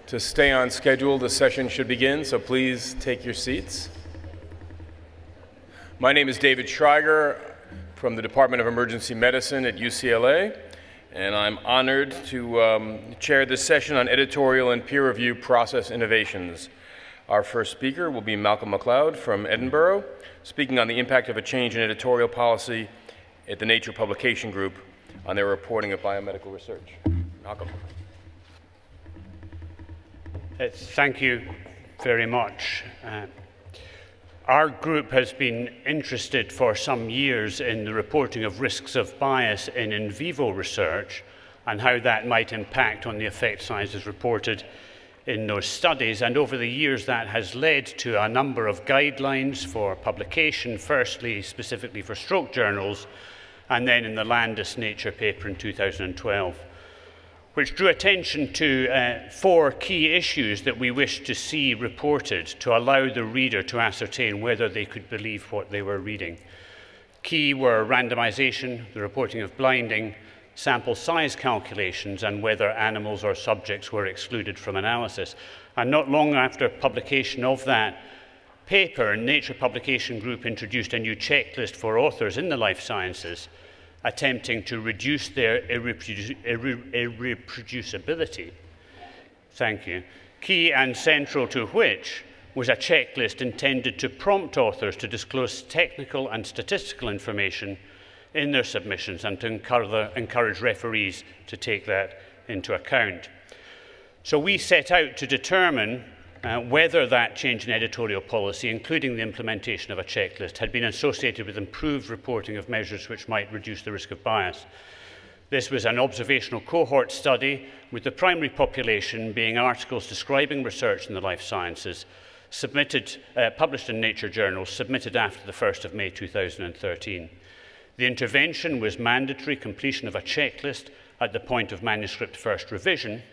To stay on schedule, the session should begin, so please take your seats. My name is David Schreiger from the Department of Emergency Medicine at UCLA, and I'm honored to chair this session on editorial and peer review process innovations. Our first speaker will be Malcolm Macleod from Edinburgh, speaking on the impact of a change in editorial policy at the Nature Publication Group on their reporting of biomedical research. Malcolm. Thank you very much. Our group has been interested for some years in the reporting of risks of bias in vivo research and how that might impact on the effect sizes reported in those studies. And over the years, that has led to a number of guidelines for publication, firstly, specifically for stroke journals, and then in the Landis Nature paper in 2012. Which drew attention to 4 key issues that we wished to see reported to allow the reader to ascertain whether they could believe what they were reading. Key were randomization, the reporting of blinding, sample size calculations, and whether animals or subjects were excluded from analysis. And not long after publication of that paper, Nature Publication Group introduced a new checklist for authors in the life sciences, attempting to reduce their irreproducibility. Thank you. Key and central to which was a checklist intended to prompt authors to disclose technical and statistical information in their submissions and to encourage referees to take that into account. So we set out to determine whether that change in editorial policy, including the implementation of a checklist, had been associated with improved reporting of measures which might reduce the risk of bias. This was an observational cohort study, with the primary population being articles describing research in the life sciences, published in Nature journals, submitted after the 1st of May 2013. The intervention was mandatory completion of a checklist at the point of manuscript first revision.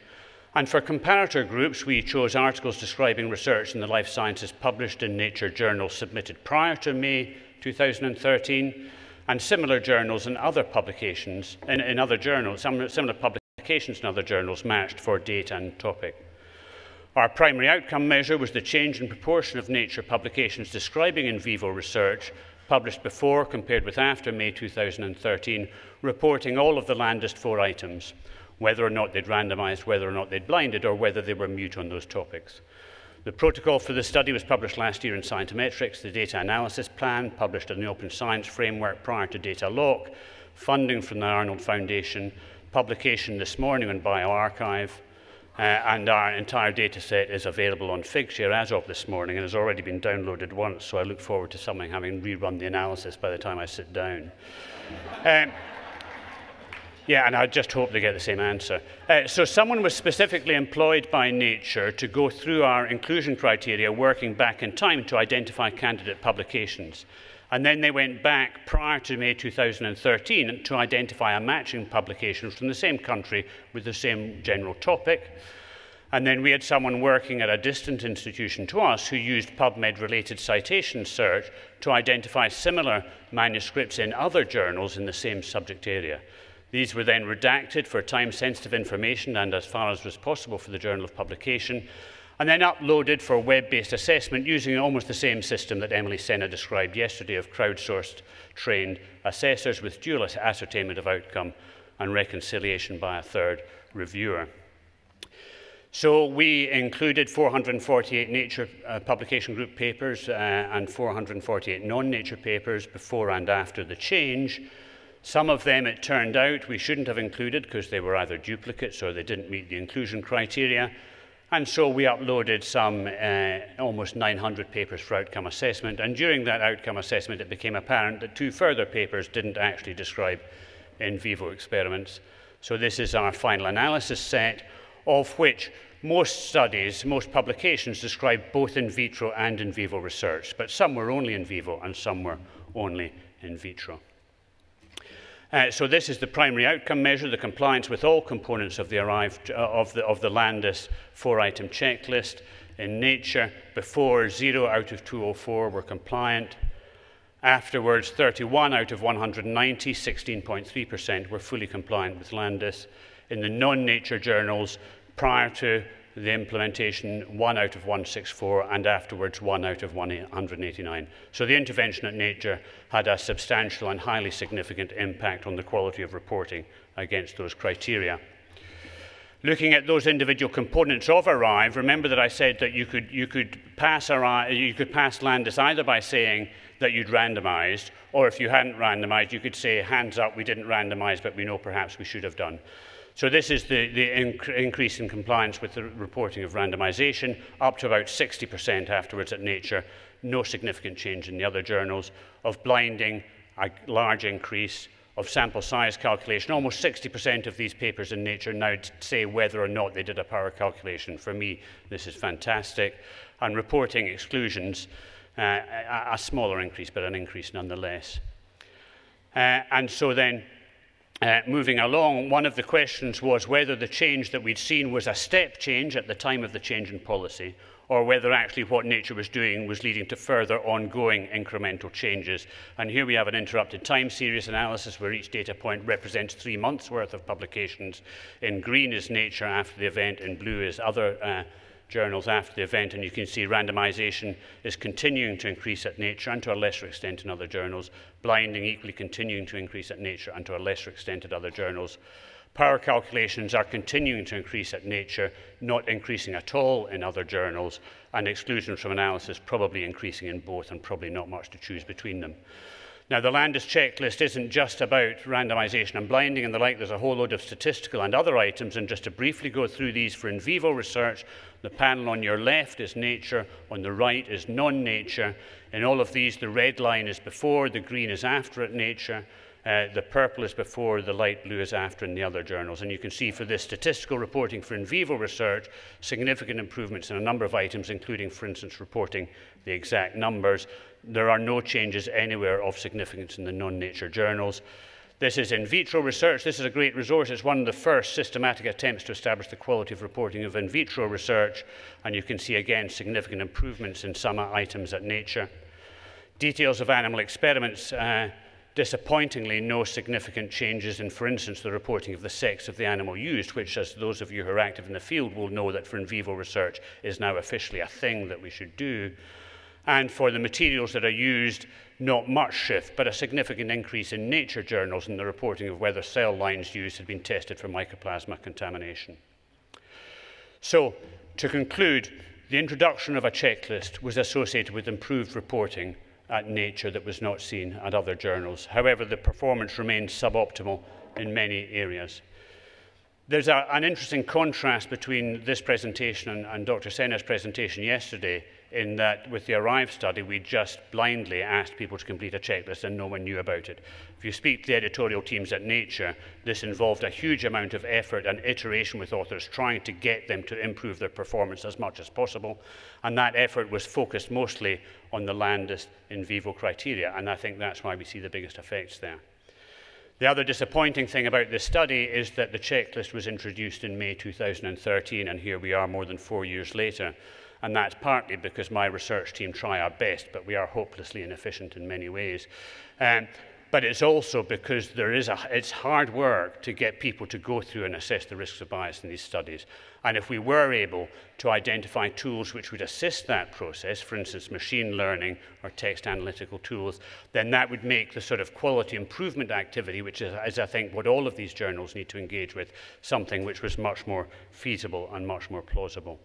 And for comparator groups, we chose articles describing research in the life sciences published in Nature journals submitted prior to May 2013, and similar journals and other publications in other journals, similar publications in other journals matched for date and topic. Our primary outcome measure was the change in proportion of Nature publications describing in vivo research published before compared with after May 2013, reporting all of the Landis 4 items, whether or not they'd randomized, whether or not they'd blinded, or whether they were mute on those topics. The protocol for the study was published last year in Scientometrics, the data analysis plan published in the Open Science Framework prior to data lock, funding from the Arnold Foundation, publication this morning on bioRxiv, and our entire data set is available on Figshare as of this morning and has already been downloaded once, so I look forward to someone having rerun the analysis by the time I sit down. Yeah, and I just hope they get the same answer. So someone was specifically employed by Nature to go through our inclusion criteria, working back in time to identify candidate publications. And then they went back prior to May 2013 to identify a matching publication from the same country with the same general topic. And then we had someone working at a distant institution to us who used PubMed-related citation search to identify similar manuscripts in other journals in the same subject area. These were then redacted for time-sensitive information and as far as was possible for the journal of publication, and then uploaded for web-based assessment using almost the same system that Emily Senna described yesterday of crowdsourced trained assessors with dual ascertainment of outcome and reconciliation by a third reviewer. So we included 448 Nature Publication Group papers and 448 non-Nature papers before and after the change. Some of them, it turned out, we shouldn't have included because they were either duplicates or they didn't meet the inclusion criteria. And so we uploaded some almost 900 papers for outcome assessment. And during that outcome assessment, it became apparent that 2 further papers didn't actually describe in vivo experiments. So this is our final analysis set, of which most studies, most publications describe both in vitro and in vivo research. But some were only in vivo and some were only in vitro. So this is the primary outcome measure, the compliance with all components of the Landis 4-item checklist. In Nature, before 0 out of 204 were compliant. Afterwards, 31 out of 190, 16.3%, were fully compliant with Landis. In the non-Nature journals, prior to the implementation 1 out of 164, and afterwards 1 out of 189. So the intervention at Nature had a substantial and highly significant impact on the quality of reporting against those criteria. Looking at those individual components of ARRIVE, remember that I said that you could pass Landis either by saying that you'd randomized, or if you hadn't randomized, you could say, hands up, we didn't randomize, but we know perhaps we should have done. So this is the increase in compliance with the reporting of randomization, up to about 60% afterwards at Nature, no significant change in the other journals. Of blinding, a large increase. Of sample size calculation, almost 60% of these papers in Nature now say whether or not they did a power calculation. For me, this is fantastic. And reporting exclusions, a smaller increase, but an increase nonetheless. And so then, moving along, one of the questions was whether the change that we'd seen was a step change at the time of the change in policy, or whether actually what Nature was doing was leading to further ongoing incremental changes. And here we have an interrupted time series analysis where each data point represents 3 months' worth of publications. In green is Nature after the event, in blue is other journals after the event, and you can see randomization is continuing to increase at Nature and to a lesser extent in other journals, blinding equally continuing to increase at Nature and to a lesser extent at other journals. Power calculations are continuing to increase at Nature, not increasing at all in other journals, and exclusions from analysis probably increasing in both, and probably not much to choose between them. Now, the Landis checklist isn't just about randomization and blinding and the like. There's a whole load of statistical and other items, and just to briefly go through these for in vivo research, the panel on your left is Nature, on the right is non-Nature. In all of these, the red line is before, the green is after at Nature. The purple is before, the light blue is after in the other journals. And you can see for this statistical reporting for in vivo research, significant improvements in a number of items, including, for instance, reporting the exact numbers. There are no changes anywhere of significance in the non-Nature journals. This is in vitro research. This is a great resource. It's one of the first systematic attempts to establish the quality of reporting of in vitro research. And you can see, again, significant improvements in some items at Nature. Details of animal experiments. Disappointingly, no significant changes in, for instance, the reporting of the sex of the animal used, which, as those of you who are active in the field will know, that for in vivo research is now officially a thing that we should do. And for the materials that are used, not much shift, but a significant increase in Nature journals in the reporting of whether cell lines used had been tested for mycoplasma contamination. So, to conclude, the introduction of a checklist was associated with improved reporting at Nature that was not seen at other journals. However, the performance remains suboptimal in many areas. There's an interesting contrast between this presentation and Dr. Senna's presentation yesterday, in that with the ARRIVE study, we just blindly asked people to complete a checklist and no one knew about it. If you speak to the editorial teams at Nature, this involved a huge amount of effort and iteration with authors trying to get them to improve their performance as much as possible. And that effort was focused mostly on the Landis in vivo criteria, and I think that's why we see the biggest effects there. The other disappointing thing about this study is that the checklist was introduced in May 2013, and here we are more than 4 years later. And that's partly because my research team try our best, but we are hopelessly inefficient in many ways. But it's also because it's hard work to get people to go through and assess the risks of bias in these studies. And if we were able to identify tools which would assist that process, for instance, machine learning or text analytical tools, then that would make the sort of quality improvement activity, which is I think, what all of these journals need to engage with, something which was much more feasible and much more plausible.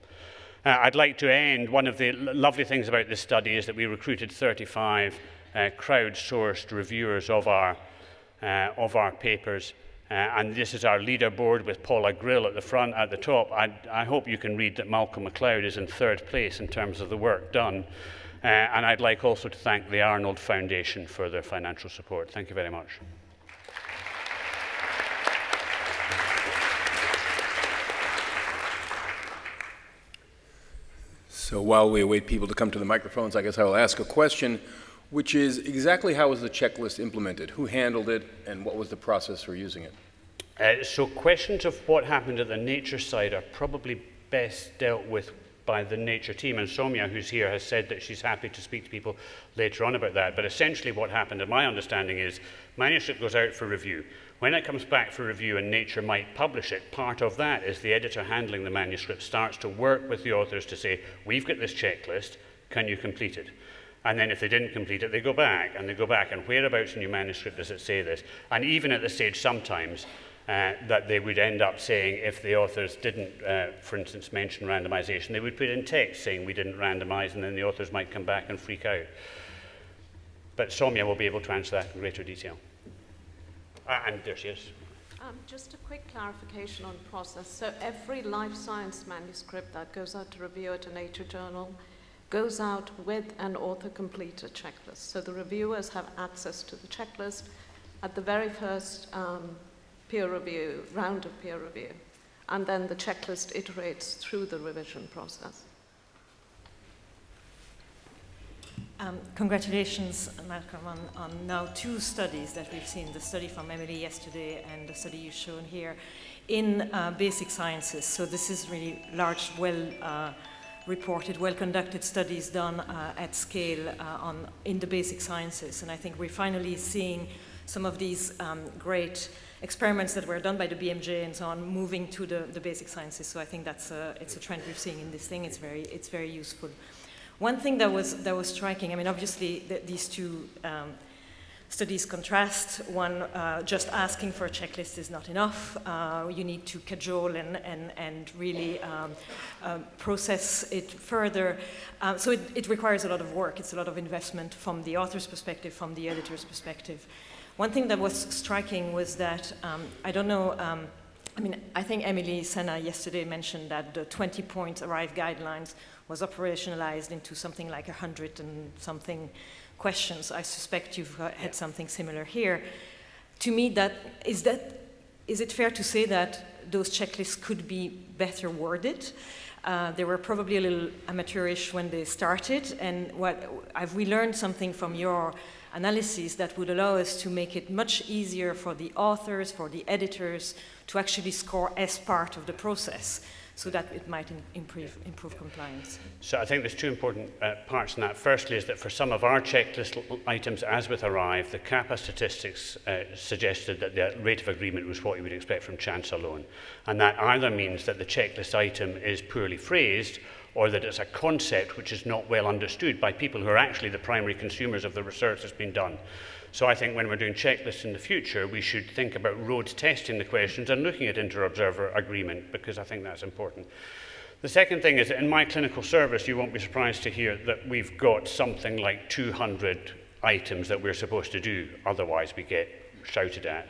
I'd like to end. One of the lovely things about this study is that we recruited 35 crowdsourced reviewers of our papers. And this is our leaderboard with Paula Grill at the front, at the top. I hope you can read that Malcolm Macleod is in 3rd place in terms of the work done. And I'd like also to thank the Arnold Foundation for their financial support. Thank you very much. So while we await people to come to the microphones, I guess I will ask a question, which is exactly how was the checklist implemented? Who handled it, and what was the process for using it? So questions of what happened at the Nature side are probably best dealt with by the Nature team, and Soumya, who's here, has said that she's happy to speak to people later on about that. But essentially what happened, in my understanding, is manuscript goes out for review. When it comes back for review and Nature might publish it, part of that is the editor handling the manuscript starts to work with the authors to say, we've got this checklist, can you complete it? And then if they didn't complete it, they go back, and whereabouts in your manuscript does it say this? And even at the stage sometimes that they would end up saying, if the authors didn't, for instance, mention randomization, they would put in text saying we didn't randomize, and then the authors might come back and freak out. But Soumya will be able to answer that in greater detail. And there she is. Just a quick clarification on process. So every life science manuscript that goes out to review at a Nature journal goes out with an author-completed checklist. So the reviewers have access to the checklist at the very first peer review, round of peer review. And then the checklist iterates through the revision process. Congratulations, Malcolm, on now 2 studies that we've seen, the study from Emily yesterday and the study you've shown here in basic sciences. So this is really large, well-reported, well-conducted studies done at scale in the basic sciences. And I think we're finally seeing some of these great experiments that were done by the BMJ and so on moving to the basic sciences. So I think it's a trend we're seeing in this thing. It's very useful. One thing that was striking, I mean, obviously these 2 studies contrast. One, just asking for a checklist is not enough. You need to cajole and really process it further. So it requires a lot of work. It's a lot of investment from the author's perspective, from the editor's perspective. One thing that was striking was that, I don't know, I mean, I think Emily Senna yesterday mentioned that the 20-point ARRIVE guidelines was operationalized into something like 100 and something questions. I suspect you've had something similar here. To me, is it fair to say that those checklists could be better worded? They were probably a little amateurish when they started, and have we learned something from your analysis that would allow us to make it much easier for the authors, for the editors, to actually score as part of the process, so that it might improve compliance? So I think there's 2 important parts in that. Firstly is that for some of our checklist items, as with ARRIVE, the CAPA statistics suggested that the rate of agreement was what you would expect from chance alone. And that either means that the checklist item is poorly phrased, or that it's a concept which is not well understood by people who are actually the primary consumers of the research that's been done. So I think when we're doing checklists in the future, we should think about road testing the questions and looking at inter-observer agreement, because I think that's important. The second thing is that in my clinical service, you won't be surprised to hear that we've got something like 200 items that we're supposed to do, otherwise we get shouted at.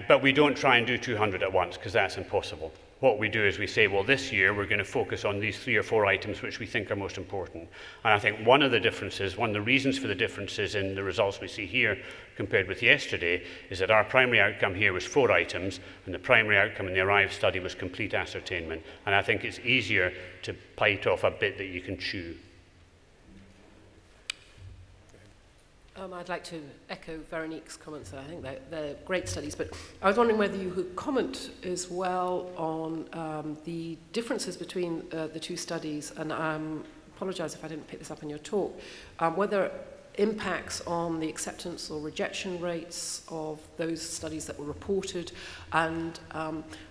But we don't try and do 200 at once, because that's impossible. What we do is we say, well, this year we're going to focus on these 3 or 4 items which we think are most important. And I think one of the reasons for the differences in the results we see here compared with yesterday is that our primary outcome here was 4 items, and the primary outcome in the ARRIVE study was complete ascertainment. And I think it's easier to bite off a bit that you can chew. I'd like to echo Veronique's comments. I think they're great studies, but I was wondering whether you could comment as well on the differences between the 2 studies, and I apologize if I didn't pick this up in your talk, whether impacts on the acceptance or rejection rates of those studies that were reported, and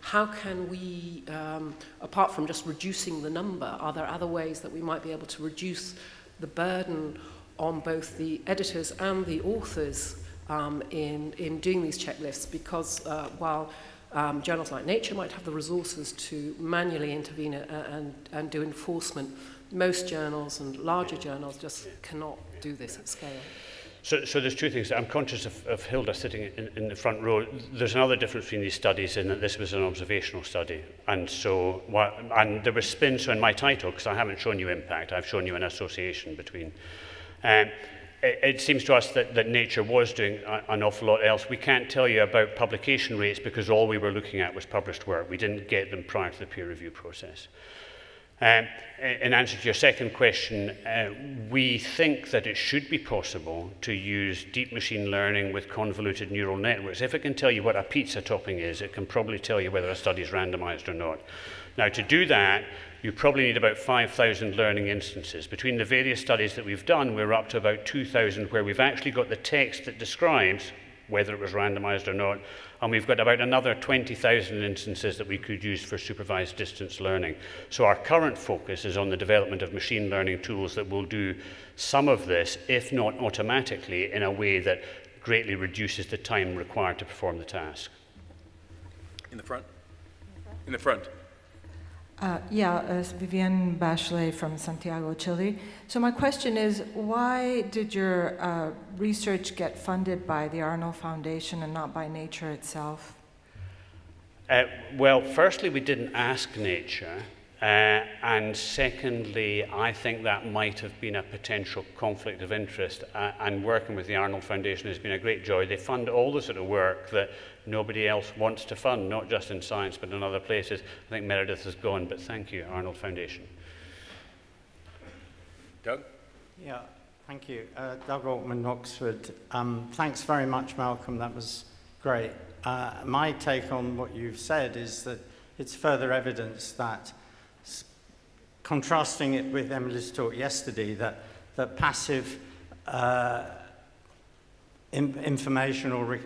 how can we, apart from just reducing the number, are there other ways that we might be able to reduce the burden on both the editors and the authors in doing these checklists? Because while journals like Nature might have the resources to manually intervene and do enforcement, most journals and larger journals just cannot do this at scale. So there's 2 things. I'm conscious of Hilda sitting in the front row. There's another difference between these studies in that this was an observational study. And so, and there was spin, so in my title, because I haven't shown you impact, I've shown you an association between. It seems to us that Nature was doing an awful lot else. We can't tell you about publication rates because all we were looking at was published work. We didn't get them prior to the peer review process. In answer to your second question, we think that it should be possible to use deep machine learning with convoluted neural networks. If it can tell you what a pizza topping is, it can probably tell you whether a study is randomized or not. Now, to do that, you probably need about 5,000 learning instances. Between the various studies that we've done, we're up to about 2,000 where we've actually got the text that describes whether it was randomized or not, and we've got about another 20,000 instances that we could use for supervised distance learning. So our current focus is on the development of machine learning tools that will do some of this, if not automatically, in a way that greatly reduces the time required to perform the task. In the front? In the front. It's Vivienne Bachelet from Santiago, Chile. So my question is, why did your research get funded by the Arnold Foundation and not by nature itself? Well, firstly, we didn't ask nature. And secondly, I think that might have been a potential conflict of interest. And working with the Arnold Foundation has been a great joy. They fund all the sort of work that nobody else wants to fund, not just in science, but in other places. I think Meredith is gone, but thank you, Arnold Foundation. Doug? Yeah, thank you. Doug Altman, Oxford. Thanks very much, Malcolm. That was great. My take on what you've said is that it's further evidence that, contrasting it with Emily's talk yesterday, that passive information or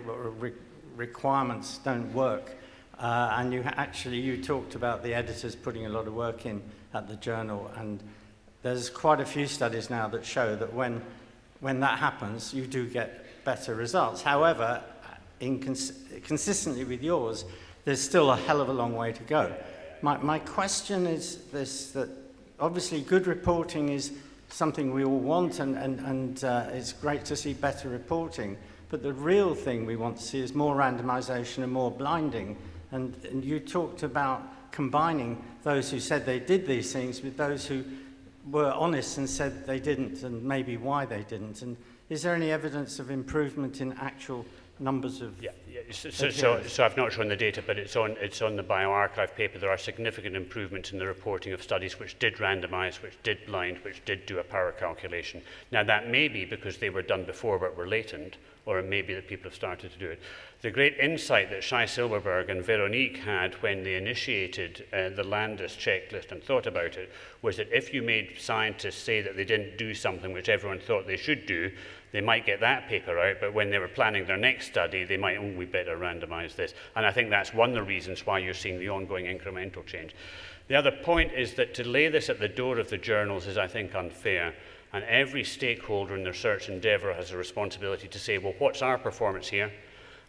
requirements don't work. And you talked about the editors putting a lot of work in at the journal, and there's quite a few studies now that show that when that happens, you do get better results. However, consistently with yours, there's still a hell of a long way to go. My question is this, that obviously good reporting is something we all want, and it's great to see better reporting. But the real thing we want to see is more randomization and more blinding. And you talked about combining those who said they did these things with those who were honest and said they didn't, and maybe why they didn't. And is there any evidence of improvement in actual numbers of... So I've not shown the data, but it's on the bioRxiv paper. There are significant improvements in the reporting of studies which did randomize, which did blind, which did do a power calculation. Now that may be because they were done before but were latent, or it may be that people have started to do it. The great insight that Shai Silverberg and Veronique had when they initiated the Landis checklist and thought about it was that if you made scientists say that they didn't do something which everyone thought they should do, they might get that paper out, but when they were planning their next study, they might, oh, we better randomize this. And I think that's one of the reasons why you're seeing the ongoing incremental change. The other point is that to lay this at the door of the journals is, I think, unfair. And every stakeholder in their research endeavor has a responsibility to say, well, what's our performance here?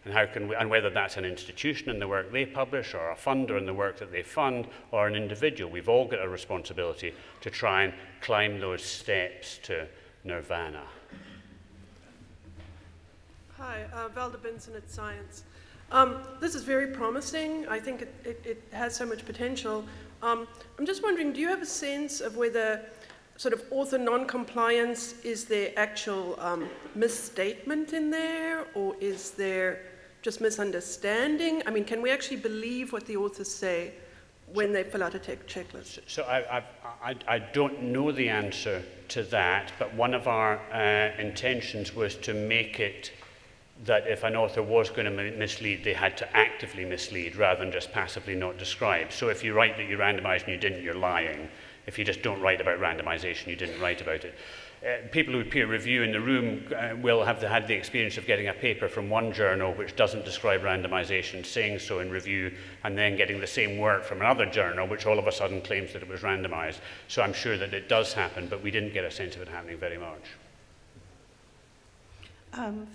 And how can we, and whether that's an institution in the work they publish, or a funder in the work that they fund, or an individual, we've all got a responsibility to try and climb those steps to nirvana. Hi, Valda Benson at Science. This is very promising. I think it has so much potential. I'm just wondering, do you have a sense of whether sort of author non-compliance is there actual misstatement in there, or is there just misunderstanding? I mean, can we actually believe what the authors say when they fill out a checklist? So I don't know the answer to that, but one of our intentions was to make it that if an author was going to mislead, they had to actively mislead rather than just passively not describe. So if you write that you randomized and you didn't, you're lying. If you just don't write about randomization, you didn't write about it. People who peer review in the room will have had the experience of getting a paper from one journal which doesn't describe randomization, saying so in review, and then getting the same work from another journal which all of a sudden claims that it was randomized. So I'm sure that it does happen, but we didn't get a sense of it happening very much.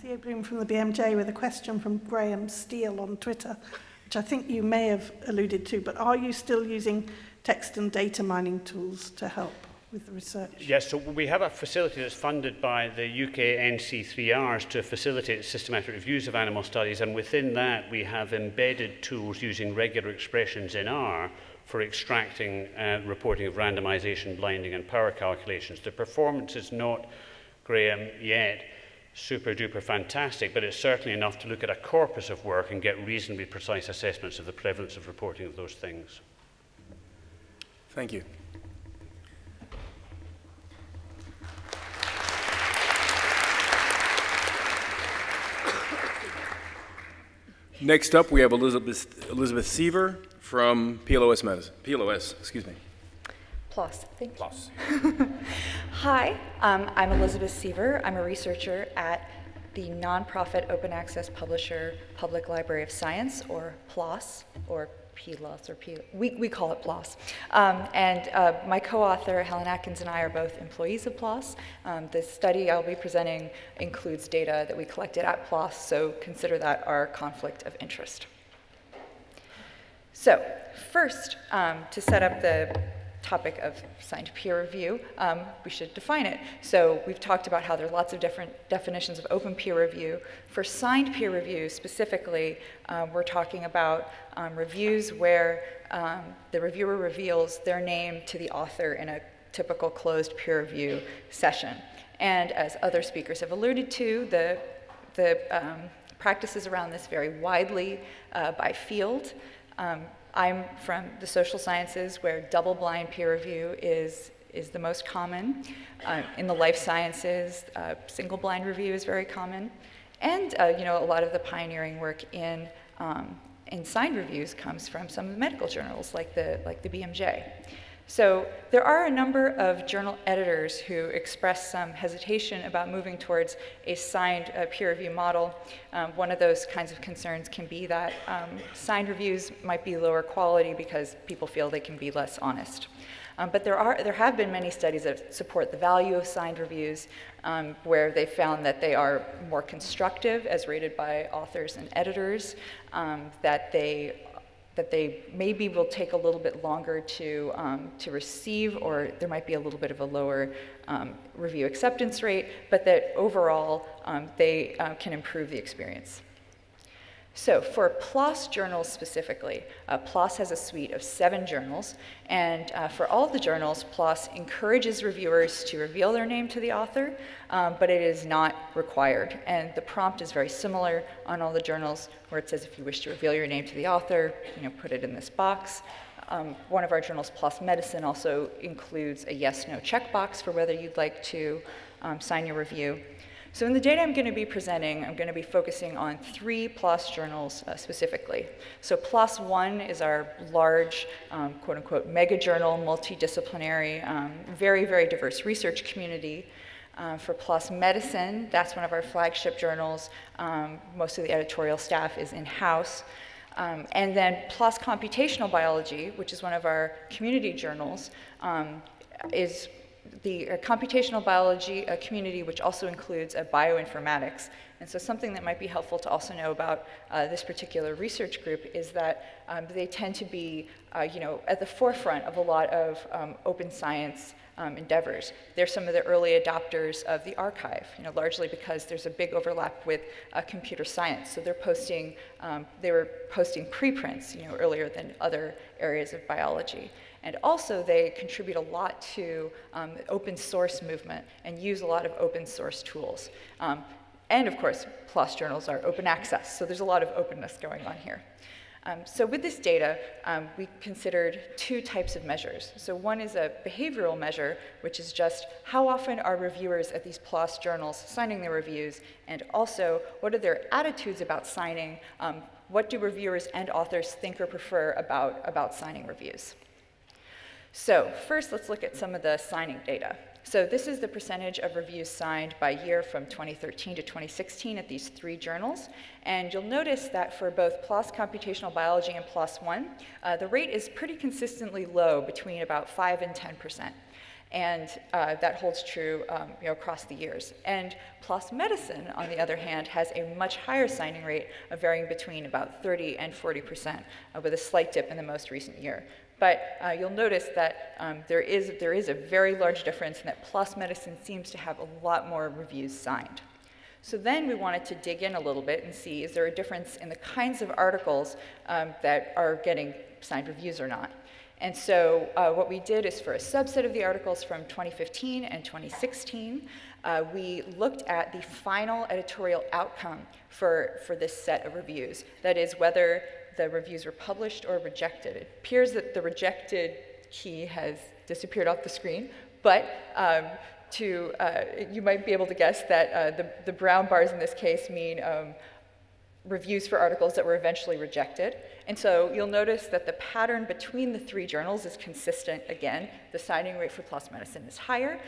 Theo Bloom from the BMJ with a question from Graham Steele on Twitter, which I think you may have alluded to, but are you still using text and data mining tools to help with the research? Yes, so we have a facility that's funded by the UK NC3Rs to facilitate systematic reviews of animal studies, and within that we have embedded tools using regular expressions in R for extracting reporting of randomization, blinding, and power calculations. The performance is not, Graham, yet super duper fantastic, but it's certainly enough to look at a corpus of work and get reasonably precise assessments of the prevalence of reporting of those things. Thank you. Next up, we have Elizabeth Seiver from PLOS Medicine. PLOS, excuse me. PLOS, thank PLOS. you. Hi, I'm Elizabeth Seiver. I'm a researcher at the nonprofit open access publisher Public Library of Science, or PLOS, or PLOS, or we call it PLOS. My co-author, Helen Atkins, and I are both employees of PLOS. The study I'll be presenting includes data that we collected at PLOS, so consider that our conflict of interest. So first, to set up the topic of signed peer review, we should define it. So we've talked about how there are lots of different definitions of open peer review. For signed peer review specifically, we're talking about reviews where the reviewer reveals their name to the author in a typical closed peer review session. And as other speakers have alluded to, the practices around this vary widely by field. I'm from the social sciences, where double-blind peer review is the most common. In the life sciences, single-blind review is very common. And you know, a lot of the pioneering work in signed reviews comes from some of the medical journals, like the BMJ. So there are a number of journal editors who express some hesitation about moving towards a signed peer review model. One of those kinds of concerns can be that signed reviews might be lower quality because people feel they can be less honest. But there have been many studies that support the value of signed reviews, where they found that they are more constructive as rated by authors and editors, that they maybe will take a little bit longer to receive, or there might be a little bit of a lower review acceptance rate, but that overall they can improve the experience. So for PLOS journals specifically, PLOS has a suite of 7 journals, and for all of the journals, PLOS encourages reviewers to reveal their name to the author, but it is not required. And the prompt is very similar on all the journals, where it says if you wish to reveal your name to the author, you know, put it in this box. One of our journals, PLOS Medicine, also includes a yes/no checkbox for whether you'd like to sign your review. So in the data I'm going to be presenting, I'm going to be focusing on 3 PLOS journals specifically. So PLOS 1 is our large, quote-unquote, mega journal, multidisciplinary, very, very diverse research community. For PLOS Medicine, that's one of our flagship journals. Most of the editorial staff is in-house. And then PLOS Computational Biology, which is one of our community journals, is the computational biology community, which also includes bioinformatics. And so something that might be helpful to also know about this particular research group is that they tend to be you know, at the forefront of a lot of open science endeavors. They're some of the early adopters of the archive, you know, largely because there's a big overlap with computer science. So they're posting, they were posting preprints, you know, earlier than other areas of biology. And also they contribute a lot to the open source movement and use a lot of open source tools. And of course, PLOS journals are open access, so there's a lot of openness going on here. So with this data, we considered 2 types of measures. So one is a behavioral measure, which is just how often are reviewers at these PLOS journals signing their reviews, and also what are their attitudes about signing, what do reviewers and authors think or prefer about signing reviews. So first, let's look at some of the signing data. So this is the percentage of reviews signed by year from 2013 to 2016 at these 3 journals. And you'll notice that for both PLOS Computational Biology and PLOS 1, the rate is pretty consistently low, between about 5 and 10%. And that holds true you know, across the years. And PLOS Medicine, on the other hand, has a much higher signing rate, varying between about 30 and 40%, with a slight dip in the most recent year. But you'll notice that there is a very large difference, and that PLOS Medicine seems to have a lot more reviews signed. So then we wanted to dig in a little bit and see, is there a difference in the kinds of articles that are getting signed reviews or not? And so what we did is, for a subset of the articles from 2015 and 2016, we looked at the final editorial outcome for this set of reviews. That is, whether the reviews were published or rejected. It appears that the rejected key has disappeared off the screen, but you might be able to guess that the brown bars in this case mean reviews for articles that were eventually rejected. And so you'll notice that the pattern between the 3 journals is consistent again. The signing rate for PLOS Medicine is higher,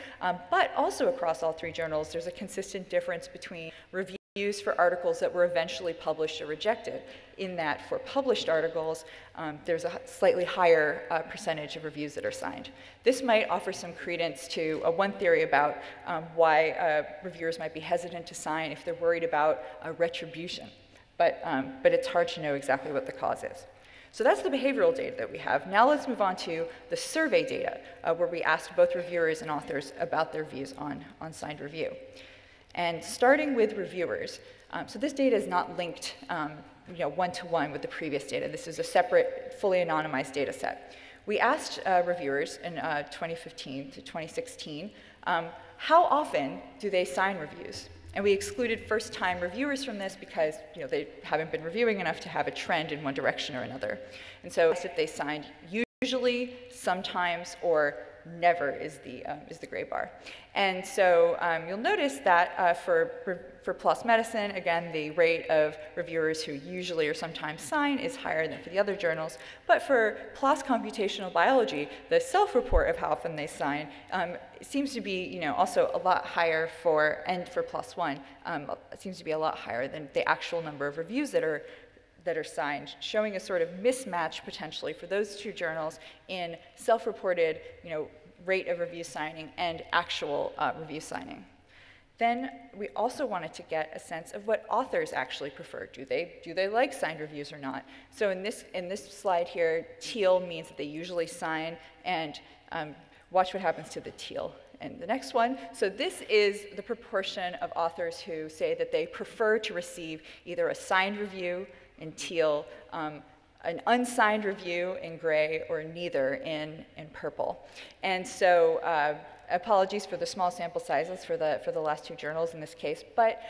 but also across all 3 journals, there's a consistent difference between reviews for articles that were eventually published or rejected. In that for published articles, there's a slightly higher percentage of reviews that are signed. This might offer some credence to one theory about why reviewers might be hesitant to sign if they're worried about retribution. But it's hard to know exactly what the cause is. So that's the behavioral data that we have. Now let's move on to the survey data, where we asked both reviewers and authors about their views on signed review. And starting with reviewers, so this data is not linked one-to-one with the previous data. This is a separate, fully anonymized data set. We asked reviewers in 2015 to 2016, how often do they sign reviews? And we excluded first-time reviewers from this because they haven't been reviewing enough to have a trend in one direction or another. And so if they signed usually, sometimes, or never is the gray bar. And so you'll notice that for PLOS Medicine, again, the rate of reviewers who usually or sometimes sign is higher than for the other journals. But for PLOS Computational Biology, the self-report of how often they sign seems to be also a lot higher and for PLOS One, it seems to be a lot higher than the actual number of reviews that are signed, showing a sort of mismatch potentially for those 2 journals in self-reported rate of review signing and actual review signing. Then we also wanted to get a sense of what authors actually prefer. Do they like signed reviews or not? So in this slide here, teal means that they usually sign, and watch what happens to the teal in the next one. So this is the proportion of authors who say that they prefer to receive either a signed review in teal, an unsigned review in gray, or neither in purple. And so apologies for the small sample sizes for the last 2 journals in this case, but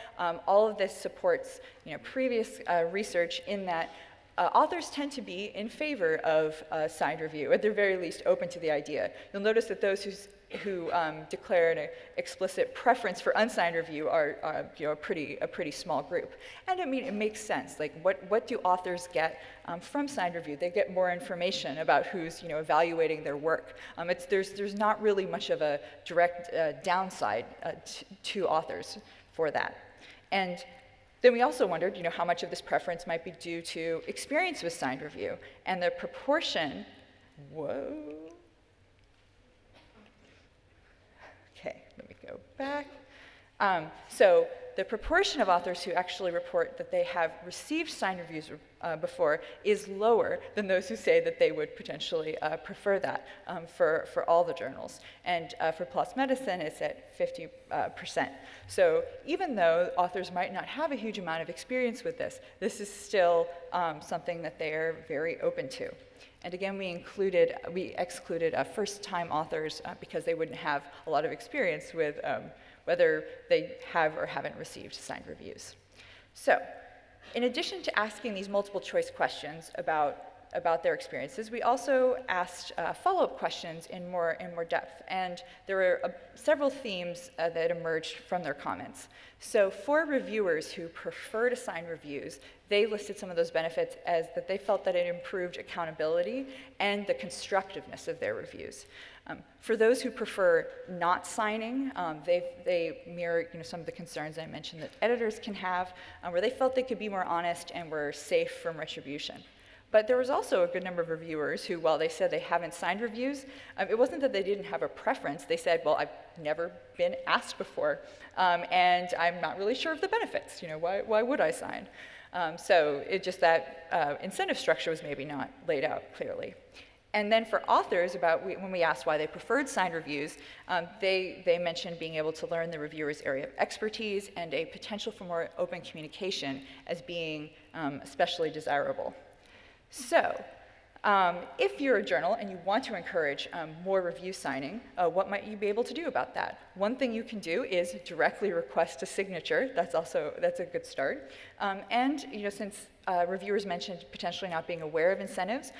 all of this supports previous research in that authors tend to be in favor of signed review, at the very least open to the idea. You'll notice that those who declare an explicit preference for unsigned review are a pretty small group. And I mean, it makes sense. Like, what do authors get from signed review? They get more information about who's evaluating their work. There's not really much of a direct downside to authors for that. And then we also wondered, how much of this preference might be due to experience with signed review, and the proportion. Whoa. Okay, let me go back. So the proportion of authors who actually report that they have received signed reviews before is lower than those who say that they would potentially prefer that for all the journals. And for PLOS Medicine, it's at 50%. So even though authors might not have a huge amount of experience with this, this is still something that they are very open to. And again, we excluded first-time authors because they wouldn't have a lot of experience with whether they have or haven't received signed reviews. So, in addition to asking these multiple choice questions about their experiences, we also asked follow-up questions in more depth. And there were several themes that emerged from their comments. So for reviewers who prefer to sign reviews, they listed some of those benefits as that they felt that it improved accountability and the constructiveness of their reviews. For those who prefer not signing, they mirror some of the concerns I mentioned that editors can have, where they felt they could be more honest and were safe from retribution. But there was also a good number of reviewers who, while they said they haven't signed reviews, it wasn't that they didn't have a preference. They said, well, I've never been asked before, and I'm not really sure of the benefits. Why would I sign? So it just that incentive structure was maybe not laid out clearly. And then for authors, when we asked why they preferred signed reviews, they mentioned being able to learn the reviewer's area of expertise and a potential for more open communication as being especially desirable. So, if you're a journal and you want to encourage more review signing, what might you be able to do about that? One thing you can do is directly request a signature. That's a good start. And since reviewers mentioned potentially not being aware of incentives,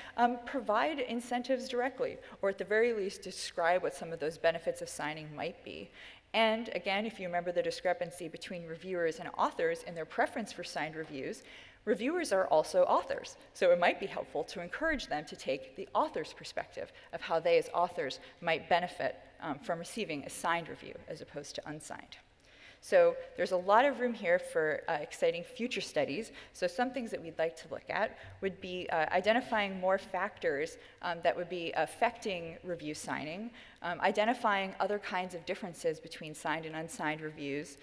provide incentives directly, or at the very least describe what some of those benefits of signing might be. And again, if you remember the discrepancy between reviewers and authors in their preference for signed reviews, reviewers are also authors. So it might be helpful to encourage them to take the author's perspective of how they as authors might benefit from receiving a signed review as opposed to unsigned. So there's a lot of room here for exciting future studies. So some things that we'd like to look at would be identifying more factors that would be affecting review signing, identifying other kinds of differences between signed and unsigned reviews,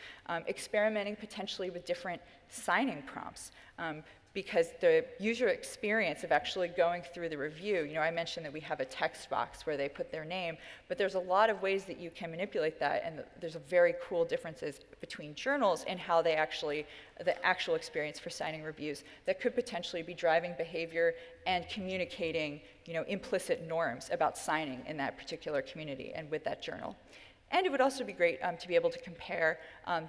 experimenting potentially with different signing prompts. Because the user experience of actually going through the review, I mentioned that we have a text box where they put their name, but there's a lot of ways that you can manipulate that, and there's a very cool differences between journals and how they actually, the actual experience for signing reviews that could potentially be driving behavior and communicating, implicit norms about signing in that particular community and with that journal. And it would also be great to be able to compare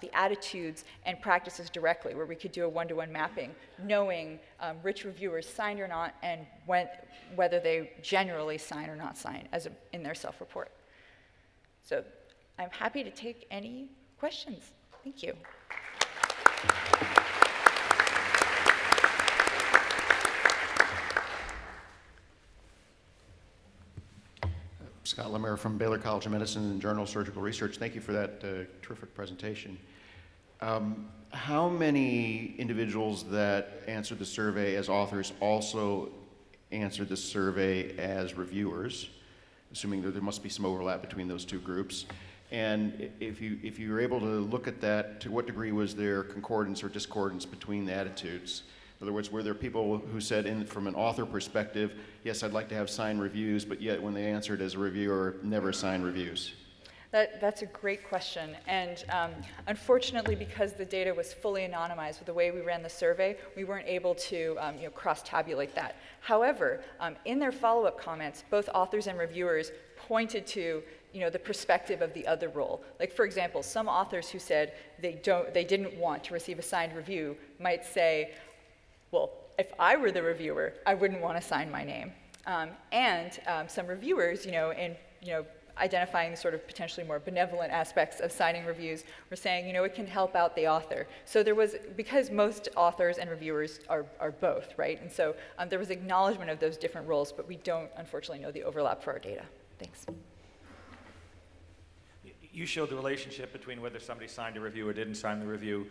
the attitudes and practices directly, where we could do a one-to-one mapping, knowing which reviewers signed or not, and whether they generally sign or not sign in their self-report. So I'm happy to take any questions. Thank you. Scott Lemaire from Baylor College of Medicine and Journal of Surgical Research. Thank you for that terrific presentation. How many individuals that answered the survey as authors also answered the survey as reviewers, assuming that there must be some overlap between those two groups? And if you were able to look at that, to what degree was there concordance or discordance between the attitudes? In other words, were there people who said, from an author perspective, yes, I'd like to have signed reviews, but yet when they answered as a reviewer, never signed reviews? That's a great question. And unfortunately, because the data was fully anonymized with the way we ran the survey, we weren't able to cross-tabulate that. However, in their follow-up comments, both authors and reviewers pointed to the perspective of the other role. Like, for example, some authors who said they didn't want to receive a signed review might say, well, if I were the reviewer, I wouldn't want to sign my name. Some reviewers, identifying the sort of potentially more benevolent aspects of signing reviews, were saying, it can help out the author. So there was, because most authors and reviewers are both, right? And so there was acknowledgement of those different roles, but we don't, unfortunately, know the overlap for our data. Thanks. You showed the relationship between whether somebody signed a review or didn't sign the review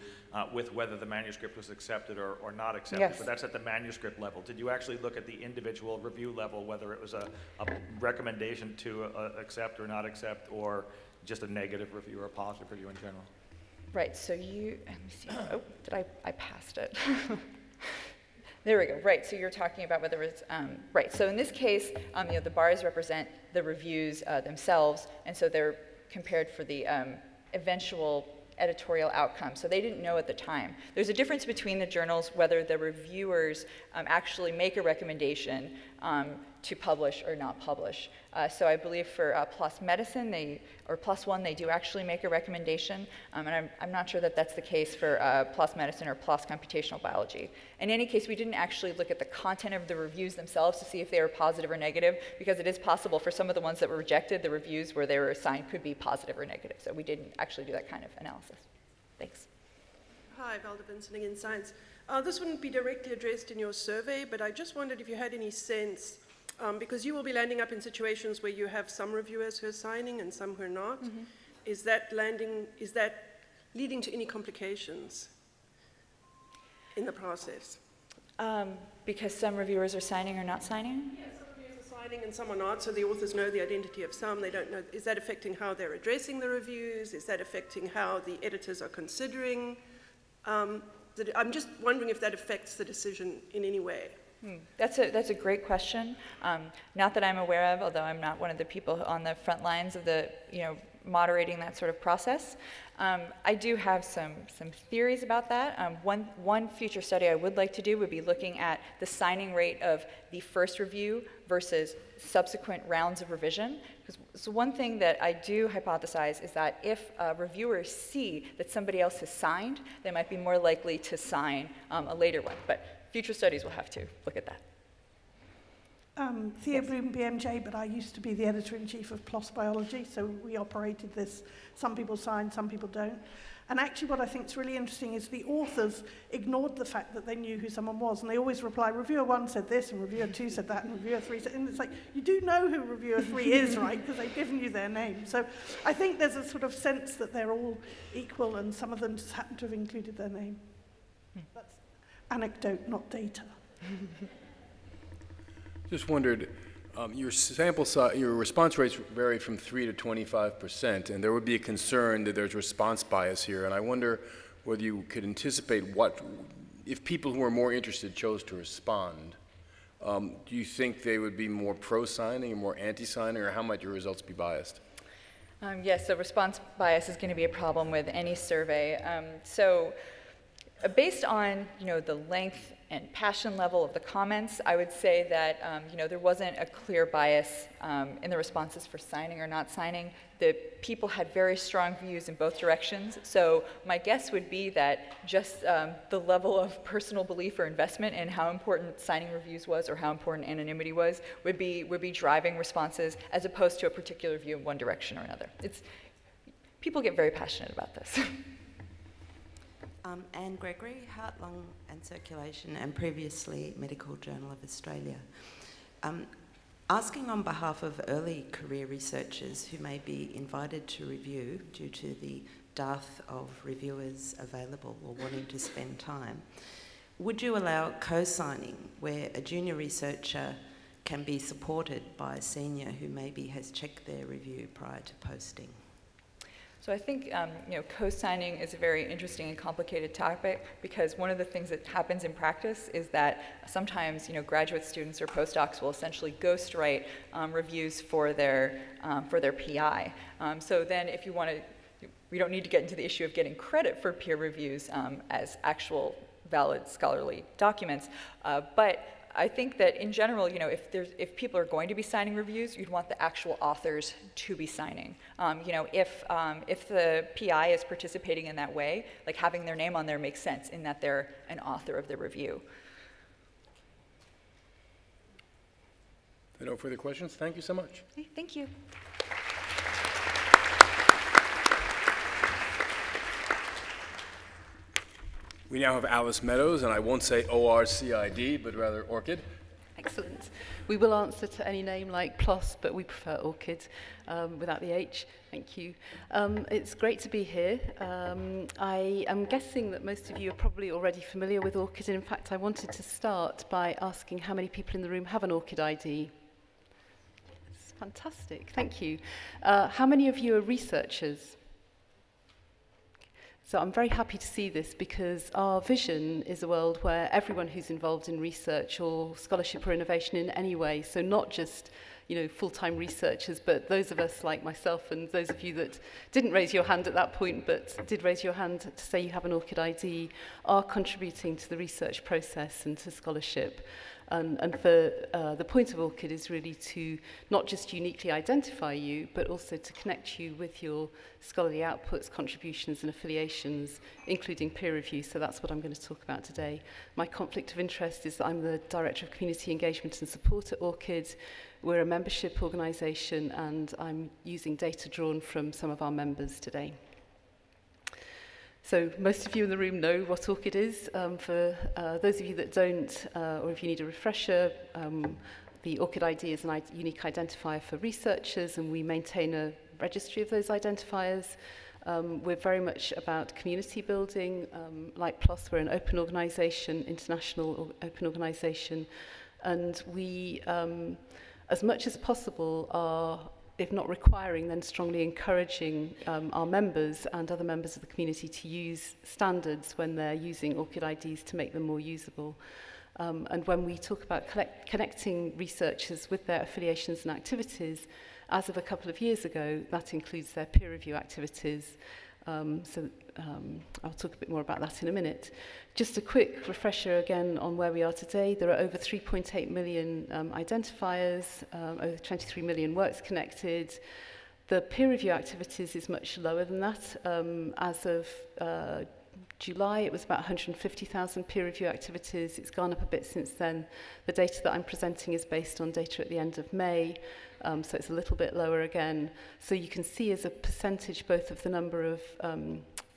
with whether the manuscript was accepted or not accepted. Yes. But that's at the manuscript level. Did you actually look at the individual review level, whether it was a recommendation to accept or not accept, or just a negative review or a positive review in general? Right, so let me see. Oh, I passed it. There we go. Right, so you're talking about whether it's, right. So in this case, the bars represent the reviews themselves, and so they're compared for the eventual editorial outcome. So they didn't know at the time. There's a difference between the journals whether the reviewers actually make a recommendation to publish or not publish. So I believe for PLOS Medicine, or PLOS One, they do actually make a recommendation. And I'm not sure that that's the case for PLOS Medicine or PLOS Computational Biology. In any case, we didn't actually look at the content of the reviews themselves to see if they were positive or negative, because it is possible for some of the ones that were rejected, the reviews where they were assigned could be positive or negative. So we didn't actually do that kind of analysis. Thanks. Hi, Valda Vincent in Science. This wouldn't be directly addressed in your survey, but I just wondered if you had any sense, because you will be landing up in situations where you have some reviewers who are signing and some who are not. Mm-hmm. Is that leading to any complications in the process? Because some reviewers are signing or not signing? Yeah, some reviewers are signing and some are not, so the authors know the identity of some, they don't know. Is that affecting how they're addressing the reviews? Is that affecting how the editors are considering? I'm just wondering if that affects the decision in any way. That's a great question. Not that I'm aware of, although I'm not one of the people on the front lines of the, moderating that sort of process. I do have some theories about that. One future study I would like to do would be looking at the signing rate of the first review versus subsequent rounds of revision. So one thing that I do hypothesize is that if reviewers see that somebody else has signed, they might be more likely to sign a later one. But future studies will have to look at that. Thea Bloom, BMJ, but I used to be the editor-in-chief of PLOS Biology, so we operated this. Some people sign, some people don't. And actually what I think is really interesting is the authors ignored the fact that they knew who someone was, and they always reply, reviewer 1 said this, and reviewer 2 said that, and reviewer 3 said, and it's like, you do know who reviewer 3 is, right, because they've given you their name. So I think there's a sort of sense that they're all equal, and some of them just happen to have included their name. That's anecdote, not data. Just wondered, your sample size, your response rates vary from 3 to 25%, and there would be a concern that there's response bias here. And I wonder whether you could anticipate what, if people who are more interested chose to respond, do you think they would be more pro-signing or more anti-signing, or how might your results be biased? Yes, so response bias is going to be a problem with any survey. Based on the length and passion level of the comments, I would say that there wasn't a clear bias in the responses for signing or not signing. The people had very strong views in both directions. So my guess would be that just the level of personal belief or investment in how important signing reviews was or how important anonymity was would be driving responses as opposed to a particular view in one direction or another. People get very passionate about this. Anne Gregory, Heart, Lung and Circulation, and previously Medical Journal of Australia. Asking on behalf of early career researchers who may be invited to review due to the dearth of reviewers available or wanting to spend time, would you allow co-signing where a junior researcher can be supported by a senior who maybe has checked their review prior to posting? So I think co-signing is a very interesting and complicated topic because one of the things that happens in practice is that sometimes graduate students or postdocs will essentially ghostwrite reviews for their PI. So then if you want to, we don't need to get into the issue of getting credit for peer reviews as actual valid scholarly documents, but I think that in general, if people are going to be signing reviews, you'd want the actual authors to be signing. If the PI is participating in that way, like having their name on there makes sense in that they're an author of the review. No further questions. Thank you so much. Okay, thank you. We now have Alice Meadows, and I won't say ORCID, but rather Orchid. Excellent. We will answer to any name like PLOS, but we prefer Orchid without the H. Thank you. It's great to be here. I am guessing that most of you are probably already familiar with Orchid, and in fact, I wanted to start by asking how many people in the room have an Orchid ID. It's fantastic. Thank you. How many of you are researchers? So I'm very happy to see this because our vision is a world where everyone who's involved in research or scholarship or innovation in any way, so not just full-time researchers, but those of us like myself and those of you that didn't raise your hand at that point but did raise your hand to say you have an Orchid ID, are contributing to the research process and to scholarship. And for the point of Orchid is really to not just uniquely identify you, but also to connect you with your scholarly outputs, contributions and affiliations, including peer review. So that's what I'm going to talk about today. My conflict of interest is that I'm the Director of Community Engagement and Support at Orchid. We're a membership organisation and I'm using data drawn from some of our members today. So most of you in the room know what ORCID is. For those of you that don't, or if you need a refresher, the ORCID ID is a unique identifier for researchers, and we maintain a registry of those identifiers. We're very much about community building. Like PLOS, we're an open organisation, international open organisation, and we, as much as possible, are, if not requiring, then strongly encouraging our members and other members of the community to use standards when they're using ORCID IDs to make them more usable. And when we talk about connecting researchers with their affiliations and activities, as of a couple of years ago, that includes their peer review activities. I'll talk a bit more about that in a minute. Just a quick refresher again on where we are today. There are over 3.8 million identifiers, over 23 million works connected. The peer review activities is much lower than that. As of July, it was about 150,000 peer review activities. It's gone up a bit since then. The data that I'm presenting is based on data at the end of May, so it's a little bit lower again. So you can see as a percentage both of the number of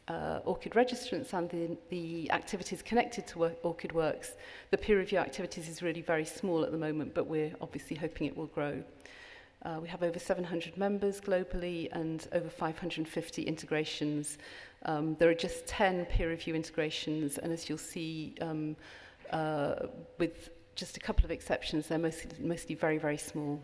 ORCID registrants and the activities connected to ORCID works. The peer review activities is really very small at the moment, but we're obviously hoping it will grow. We have over 700 members globally and over 550 integrations. There are just 10 peer review integrations, and as you'll see, with just a couple of exceptions, they're mostly very, very small.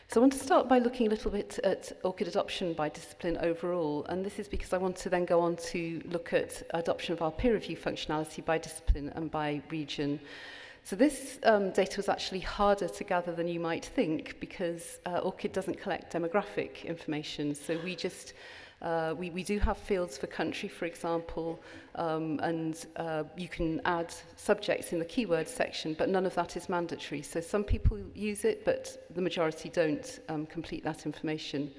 So I want to start by looking a little bit at ORCID adoption by discipline overall, and this is because I want to then go on to look at adoption of our peer review functionality by discipline and by region. So this data was actually harder to gather than you might think because ORCID doesn't collect demographic information. So we just, we do have fields for country, for example, and you can add subjects in the keyword section, but none of that is mandatory. So some people use it, but the majority don't complete that information.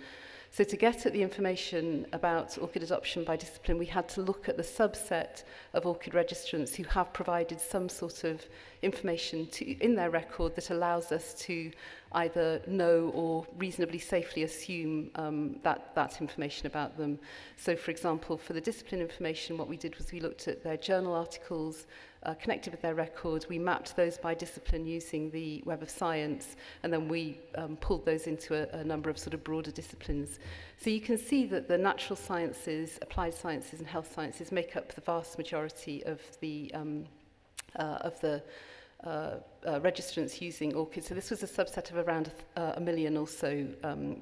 So to get at the information about ORCID adoption by discipline, we had to look at the subset of ORCID registrants who have provided some sort of information in their record that allows us to either know or reasonably safely assume that information about them. So for example, for the discipline information, what we did was we looked at their journal articles connected with their records. We mapped those by discipline using the Web of Science, and then we pulled those into a number of sort of broader disciplines. So you can see that the natural sciences, applied sciences, and health sciences make up the vast majority of the registrants using ORCID. So this was a subset of around 1 million or so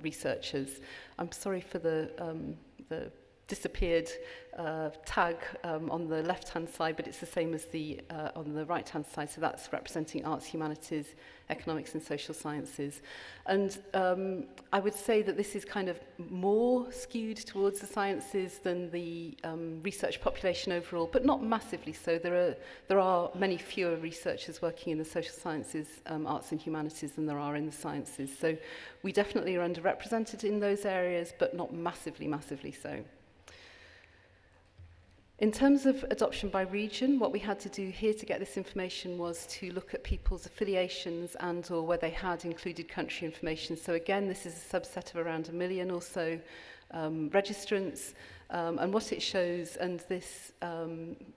researchers. I'm sorry for the disappeared tag on the left-hand side, but it's the same as the on the right-hand side. So that's representing arts, humanities, economics, and social sciences. And I would say that this is kind of more skewed towards the sciences than the research population overall, but not massively so. There are many fewer researchers working in the social sciences, arts, and humanities than there are in the sciences. So we definitely are underrepresented in those areas, but not massively, massively so. In terms of adoption by region, what we had to do here to get this information was to look at people's affiliations and or where they had included country information. So again, this is a subset of around 1 million or so registrants. And what it shows, and this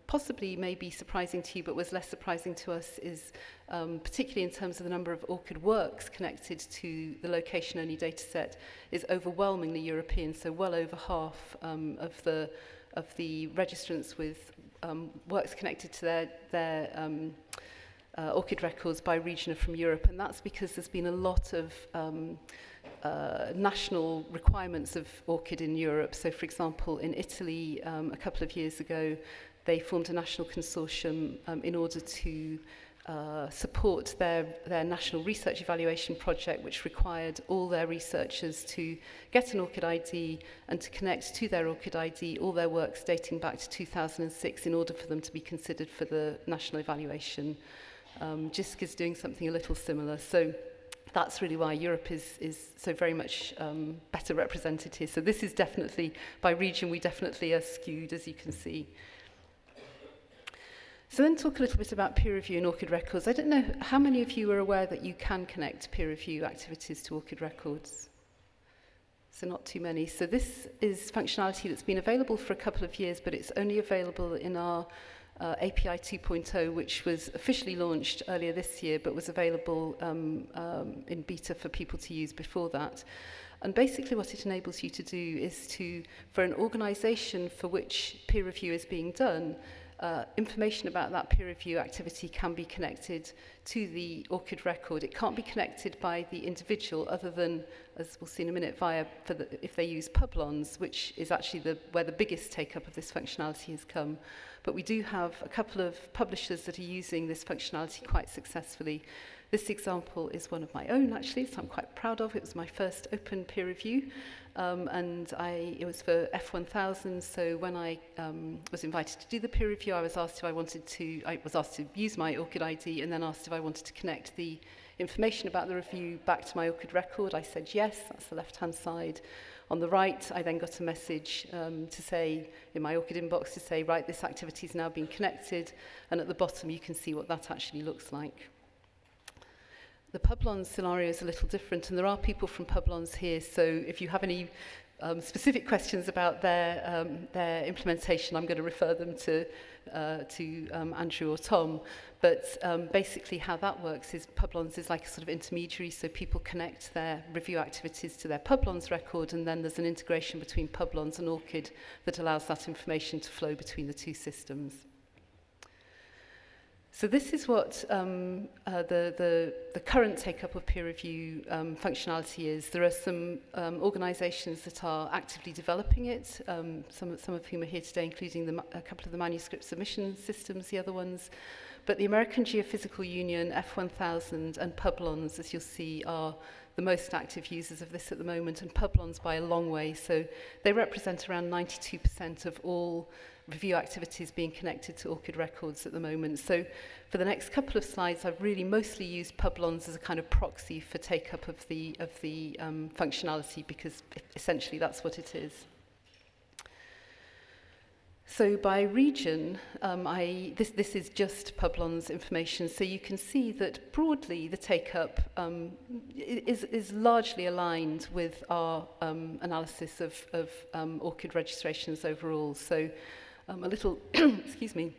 possibly may be surprising to you, but was less surprising to us, is particularly in terms of the number of ORCID works connected to the location-only data set, is overwhelmingly European, so well over half of the registrants with works connected to their ORCID records by region are from Europe, and that's because there's been a lot of national requirements of ORCID in Europe. So for example, in Italy, a couple of years ago, they formed a national consortium in order to support their national research evaluation project, which required all their researchers to get an ORCID ID and to connect to their ORCID ID all their works dating back to 2006 in order for them to be considered for the national evaluation. JISC is doing something a little similar. So that's really why Europe is so very much better represented here. So this is definitely, by region, we definitely are skewed, as you can see. So then talk a little bit about peer review and ORCID records. I don't know how many of you are aware that you can connect peer review activities to ORCID records. So not too many. So this is functionality that's been available for a couple of years, but it's only available in our API 2.0, which was officially launched earlier this year, but was available in beta for people to use before that. And basically what it enables you to do is to, for an organization for which peer review is being done, information about that peer review activity can be connected to the ORCID record. It can't be connected by the individual other than, as we'll see in a minute, if they use Publons, which is actually where the biggest take-up of this functionality has come. But we do have a couple of publishers that are using this functionality quite successfully. This example is one of my own, actually, so I'm quite proud of. It was my first open peer review, and it was for F1000. So when I was invited to do the peer review, I was asked if I was asked to use my ORCID ID, and then asked if I wanted to connect the information about the review back to my Orchid record. I said yes, that's the left-hand side. On the right, I then got a message to say, in my Orchid inbox, to say, right, this activity is now being connected, and at the bottom you can see what that actually looks like. The Publons scenario is a little different, and there are people from Publons here, so if you have any specific questions about their implementation, I'm going to refer them to Andrew or Tom. But basically how that works is Publons is like a sort of intermediary, so people connect their review activities to their Publons record, and then there's an integration between Publons and Orchid that allows that information to flow between the two systems. So this is what the current take-up of peer review functionality is. There are some organisations that are actively developing it, some of whom are here today, including a couple of the manuscript submission systems, the other ones. But the American Geophysical Union, F1000, and Publons, as you'll see, are the most active users of this at the moment, and Publons by a long way. So they represent around 92% of all review activities being connected to Orchid Records at the moment. So for the next couple of slides, I've really mostly used Publons as a kind of proxy for take-up of the functionality, because essentially that's what it is. So by region, this is just Publons information. So you can see that broadly the take-up is largely aligned with our analysis of Orchid registrations overall. So a little, excuse me,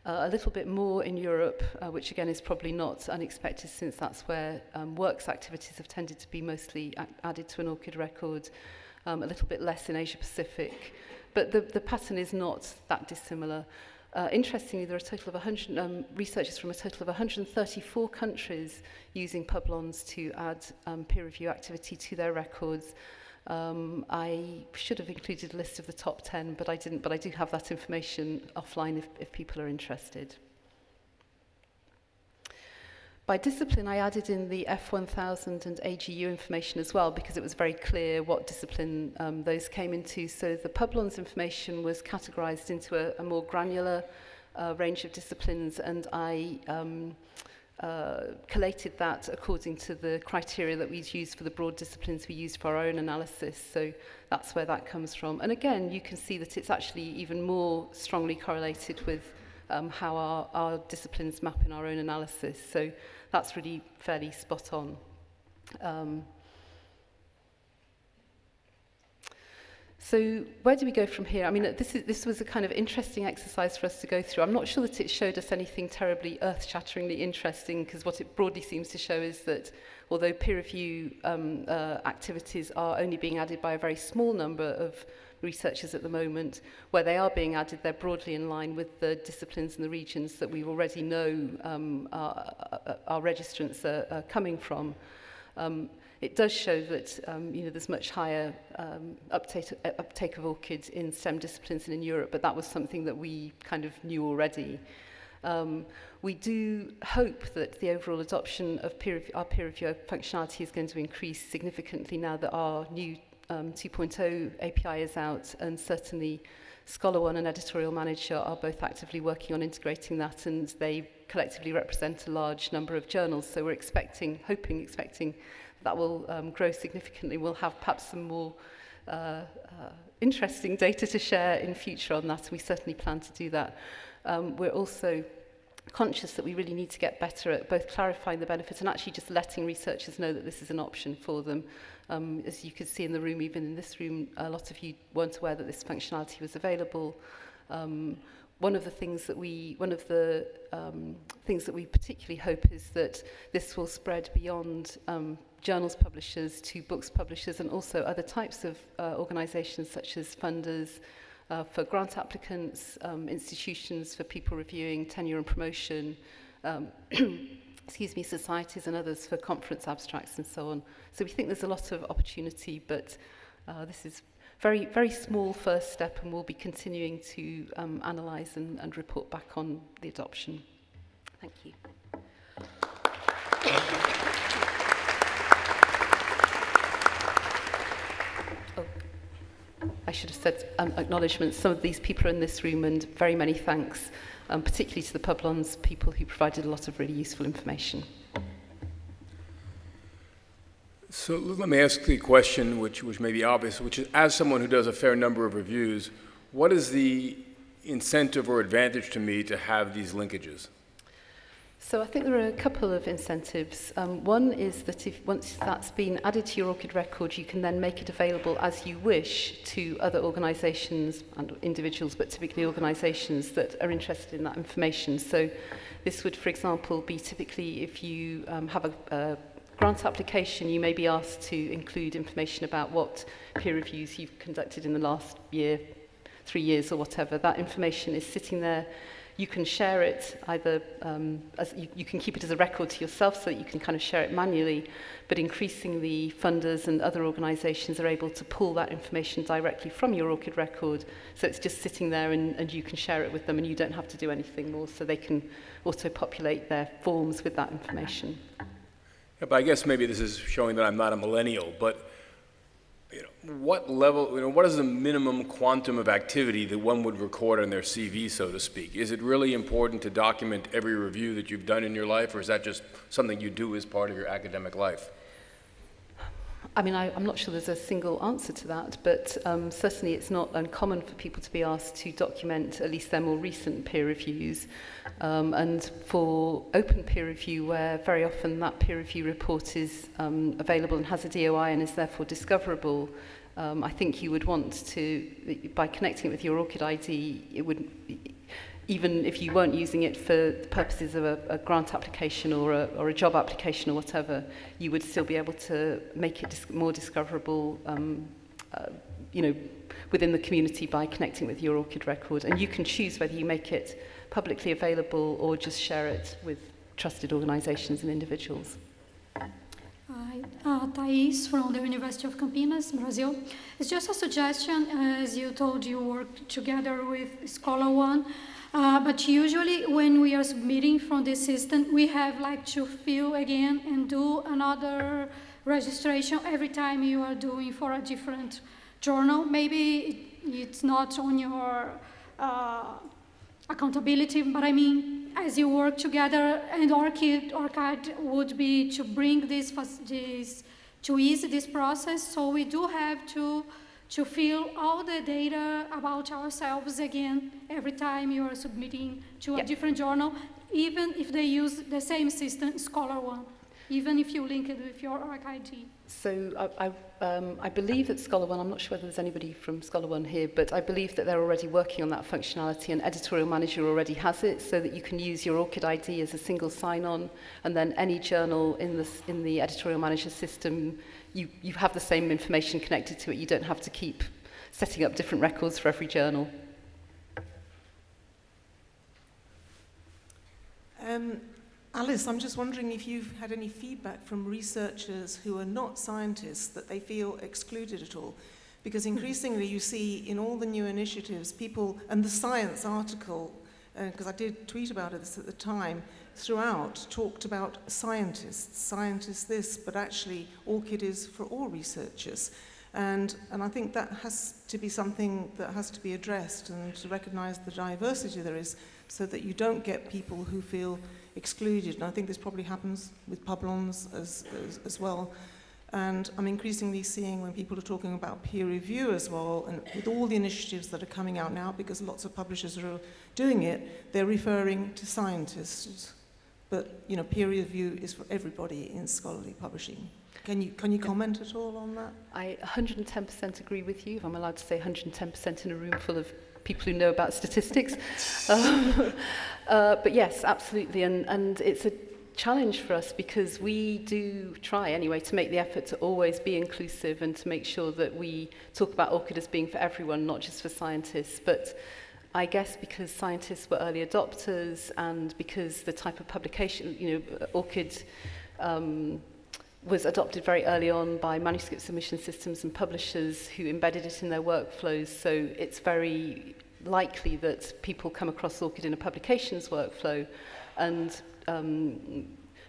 a little bit more in Europe, which again is probably not unexpected, since that's where works activities have tended to be mostly added to an Orchid record. A little bit less in Asia Pacific. But the pattern is not that dissimilar. Interestingly, there are a total of 100 researchers from a total of 134 countries using Publons to add peer review activity to their records. I should have included a list of the top 10, but I didn't. But I do have that information offline if people are interested. By discipline, I added in the F1000 and AGU information as well, because it was very clear what discipline those came into. So the Publons information was categorized into a more granular range of disciplines, and I collated that according to the criteria that we'd used for the broad disciplines we used for our own analysis. So that's where that comes from. And again, you can see that it's actually even more strongly correlated with how our disciplines map in our own analysis. So that's really fairly spot on. So where do we go from here? I mean, this was a kind of interesting exercise for us to go through. I'm not sure that it showed us anything terribly earth-shatteringly interesting, because what it broadly seems to show is that although peer review activities are only being added by a very small number of researchers at the moment, where they are being added, they're broadly in line with the disciplines and the regions that we already know our registrants are coming from. It does show that there's much higher uptake of orchids in STEM disciplines than in Europe, but that was something that we kind of knew already. We do hope that the overall adoption of our peer review functionality is going to increase significantly now that our new 2.0 API is out, and certainly ScholarOne and Editorial Manager are both actively working on integrating that, and they collectively represent a large number of journals. So we're expecting that will grow significantly. We'll have perhaps some more interesting data to share in future on that, and we certainly plan to do that. We're also conscious that we really need to get better at both clarifying the benefits and actually just letting researchers know that this is an option for them. As you could see in the room, even in this room, a lot of you weren't aware that this functionality was available. One of the things that we particularly hope is that this will spread beyond journals publishers to books publishers and also other types of organisations such as funders, for grant applicants, institutions for people reviewing tenure and promotion, excuse me, societies and others for conference abstracts and so on. So we think there's a lot of opportunity, but this is very, very small first step, and we'll be continuing to analyse and report back on the adoption. Thank you. I should have said acknowledgements. Some of these people are in this room, and very many thanks, particularly to the Publons people who provided a lot of really useful information. So let me ask the question, which may be obvious, which is, as someone who does a fair number of reviews, what is the incentive or advantage to me to have these linkages? So I think there are a couple of incentives. One is that once that's been added to your ORCID record, you can then make it available as you wish to other organisations and individuals, but typically organisations that are interested in that information. So this would, for example, be typically if you have a grant application, you may be asked to include information about what peer reviews you've conducted in the last year, 3 years or whatever. That information is sitting there. You can share it either, you can keep it as a record to yourself so that you can kind of share it manually, but increasingly funders and other organisations are able to pull that information directly from your ORCID record, so it's just sitting there and you can share it with them and you don't have to do anything more, so they can auto-populate their forms with that information. Yeah, but I guess maybe this is showing that I'm not a millennial, but what level, what is the minimum quantum of activity that one would record on their CV, so to speak? Is it really important to document every review that you've done in your life, or is that just something you do as part of your academic life? I mean, I'm not sure there's a single answer to that, but certainly it's not uncommon for people to be asked to document at least their more recent peer reviews. And for open peer review, where very often that peer review report is available and has a DOI and is therefore discoverable, I think you would want to, by connecting it with your ORCID ID, it would, even if you weren't using it for the purposes of a grant application or a job application or whatever, you would still be able to make it more discoverable, within the community by connecting with your ORCID record. And you can choose whether you make it publicly available or just share it with trusted organizations and individuals. Hi, Thais from the University of Campinas, Brazil. It's just a suggestion, as you told you work together with Scholar One, but usually when we are submitting from this system, we have like to fill again and do another registration every time you are doing for a different journal. Maybe it's not on your accountability, but I mean, as you work together, and ORCID would be to bring this to ease this process. So we do have to fill all the data about ourselves again every time you are submitting to a different journal, even if they use the same system, Scholar One, even if you link it with your ORCID. So I believe that Scholar One, I'm not sure whether there's anybody from Scholar One here, but I believe that they're already working on that functionality, and Editorial Manager already has it, so that you can use your ORCID ID as a single sign-on, and then any journal in the Editorial Manager system, you have the same information connected to it. You don't have to keep setting up different records for every journal. Alice, I'm just wondering if you've had any feedback from researchers who are not scientists that they feel excluded at all. Because increasingly you see in all the new initiatives, people, and the science article, because I did tweet about this at the time, throughout talked about scientists this, but actually ORCID is for all researchers. And I think that has to be something that has to be addressed, and to recognize the diversity there is, so that you don't get people who feel excluded. And I think this probably happens with Publons as well. And I'm increasingly seeing when people are talking about peer review as well, and with all the initiatives that are coming out now, because lots of publishers are doing it, they're referring to scientists. But peer review is for everybody in scholarly publishing. Can you comment at all on that? I 110% agree with you, if I'm allowed to say 110% in a room full of people who know about statistics. But yes, absolutely, and it's a challenge for us, because we do try anyway to make the effort to always be inclusive and to make sure that we talk about ORCID as being for everyone, not just for scientists. But I guess because scientists were early adopters, and because the type of publication, ORCID was adopted very early on by manuscript submission systems and publishers who embedded it in their workflows, so it's very likely that people come across ORCID in a publications workflow, and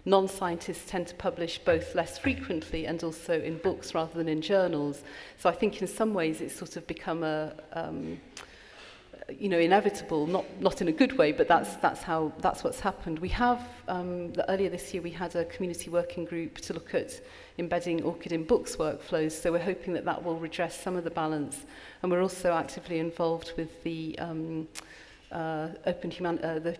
non-scientists tend to publish both less frequently and also in books rather than in journals. So I think in some ways it's sort of become you know, inevitable, not in a good way, but that's what's happened. We have, earlier this year, we had a community working group to look at embedding ORCID in books workflows, so we're hoping that that will redress some of the balance. And we're also actively involved with the I'm going to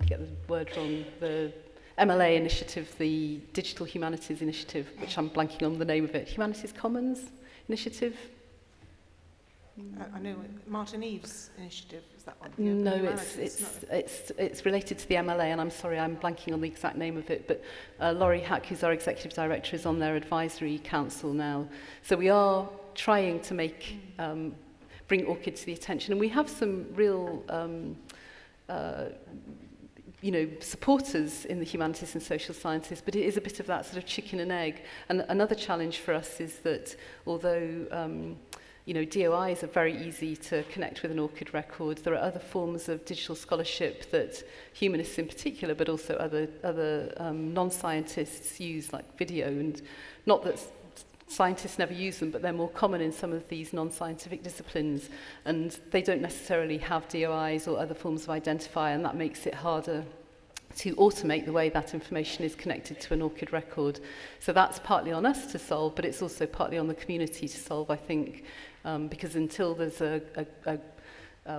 get the word wrong, the MLA initiative, the Digital Humanities Initiative, which I'm blanking on the name of it, Humanities Commons Initiative? I know Martin Eves' initiative, is that one? No, it's related to the MLA, and I'm sorry, I'm blanking on the exact name of it, but Laurie Hack, who's our executive director, is on their advisory council now. So we are trying to make, bring ORCID to the attention, and we have some real you know, supporters in the humanities and social sciences, but it is a bit of that sort of chicken and egg. And another challenge for us is that although you know, DOIs are very easy to connect with an ORCID record, there are other forms of digital scholarship that humanists in particular, but also other non-scientists use, like video, and not that scientists never use them, but they're more common in some of these non-scientific disciplines, and they don't necessarily have DOIs or other forms of identifier, and that makes it harder to automate the way that information is connected to an ORCID record. So that's partly on us to solve, but it's also partly on the community to solve, I think, because until there's a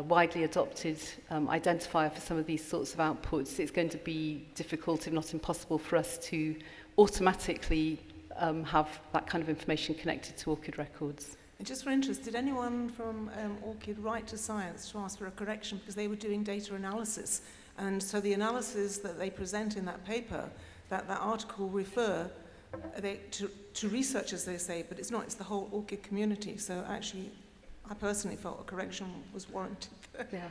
widely adopted identifier for some of these sorts of outputs, it's going to be difficult, if not impossible, for us to automatically have that kind of information connected to ORCID records. And just for interest, did anyone from ORCID write to Science to ask for a correction, because they were doing data analysis? And so the analysis that they present in that paper, that article refer to researchers, they say, but it's not, it's the whole ORCID community. So actually, I personally felt a correction was warranted. Yeah.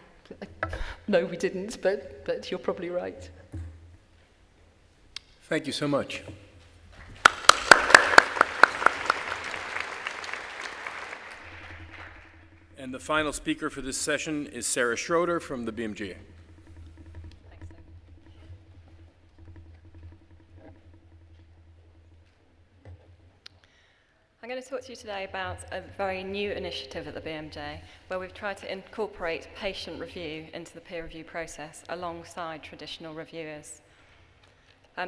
No, we didn't, but you're probably right. Thank you so much. And the final speaker for this session is Sara Schroter from the BMJ. I'm going to talk to you today about a very new initiative at the BMJ, where we've tried to incorporate patient review into the peer review process alongside traditional reviewers.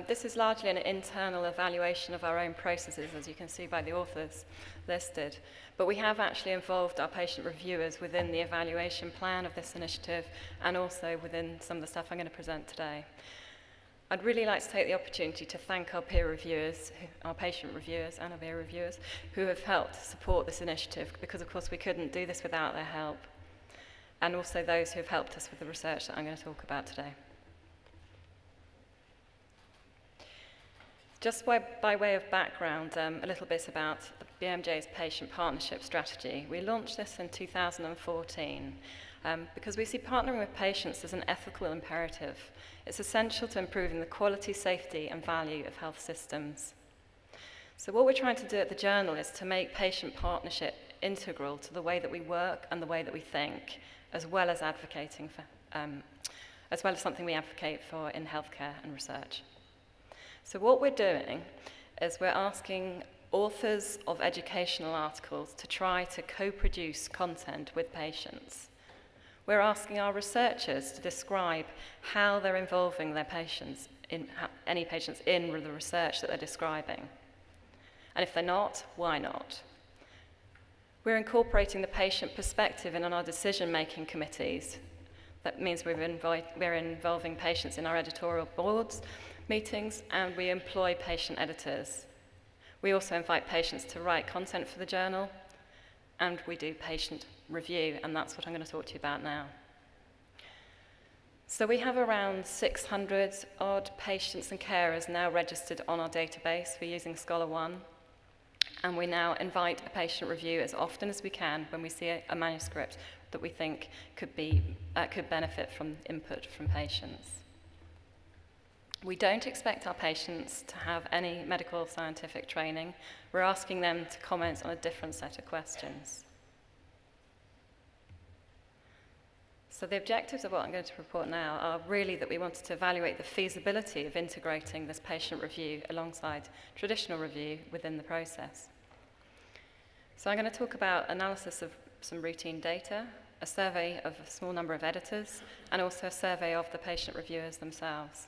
This is largely an internal evaluation of our own processes, as you can see by the authors listed, but we have actually involved our patient reviewers within the evaluation plan of this initiative and also within some of the stuff I'm going to present today. I'd really like to take the opportunity to thank our peer reviewers, our patient reviewers and our peer reviewers, who have helped support this initiative, because of course we couldn't do this without their help, and also those who have helped us with the research that I'm going to talk about today. Just by way of background, a little bit about the BMJ's patient partnership strategy. We launched this in 2014 because we see partnering with patients as an ethical imperative. It's essential to improving the quality, safety, and value of health systems. So what we're trying to do at the Journal is to make patient partnership integral to the way that we work and the way that we think, as well as advocating for, as well as something we advocate for in healthcare and research. So what we're doing is we're asking authors of educational articles to try to co-produce content with patients. We're asking our researchers to describe how they're involving their patients, any patients in the research that they're describing. And if they're not, why not? We're incorporating the patient perspective in our decision-making committees. That means we're involving patients in our editorial boards, meetings, and we employ patient editors. We also invite patients to write content for the journal, and we do patient review, and that's what I'm going to talk to you about now. So we have around 600 odd patients and carers now registered on our database. We're using Scholar One, and we now invite a patient review as often as we can when we see a manuscript that we think could benefit from input from patients. We don't expect our patients to have any medical or scientific training. We're asking them to comment on a different set of questions. So the objectives of what I'm going to report now are really that we wanted to evaluate the feasibility of integrating this patient review alongside traditional review within the process. So I'm going to talk about analysis of some routine data, a survey of a small number of editors, and also a survey of the patient reviewers themselves.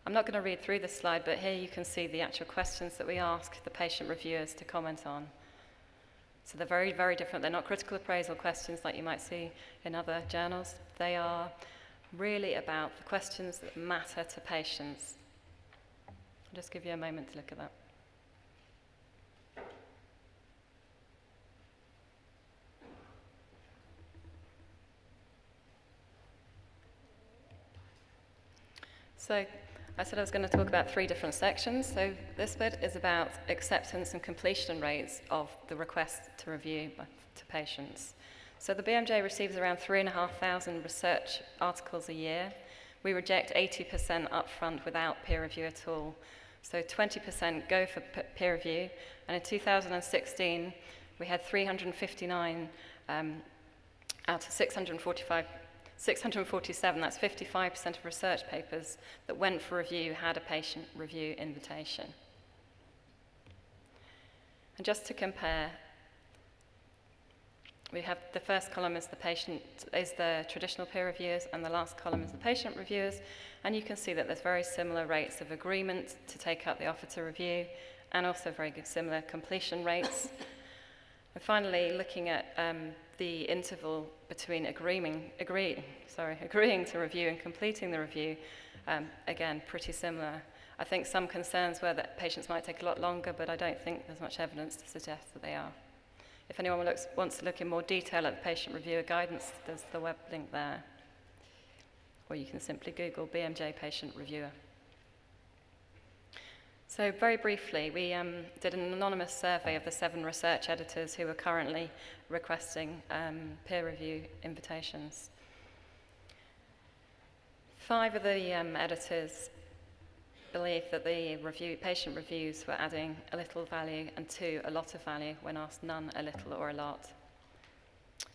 I'm not going to read through this slide, but here you can see the actual questions that we ask the patient reviewers to comment on. So they're very, very different. They're not critical appraisal questions like you might see in other journals. They are really about the questions that matter to patients. I'll just give you a moment to look at that. So I said I was going to talk about 3 different sections. So this bit is about acceptance and completion rates of the request to review to patients. So the BMJ receives around 3,500 research articles a year. We reject 80% upfront without peer review at all. So 20% go for peer review. And in 2016, we had 359 out of 647, that's 55% of research papers that went for review had a patient review invitation. And just to compare, we have the first column is the traditional peer reviewers, and the last column is the patient reviewers. And you can see that there's very similar rates of agreement to take up the offer to review, and also very good similar completion rates. And finally, looking at the interval between agreeing to review and completing the review, again, pretty similar. I think some concerns were that patients might take a lot longer, but I don't think there's much evidence to suggest that they are. If anyone wants to look in more detail at the patient reviewer guidance, there's the web link there. Or you can simply Google BMJ patient reviewer. So very briefly, we did an anonymous survey of the 7 research editors who are currently requesting peer review invitations. 5 of the editors believe that the patient reviews were adding a little value, and 2 a lot of value when asked none, a little, or a lot.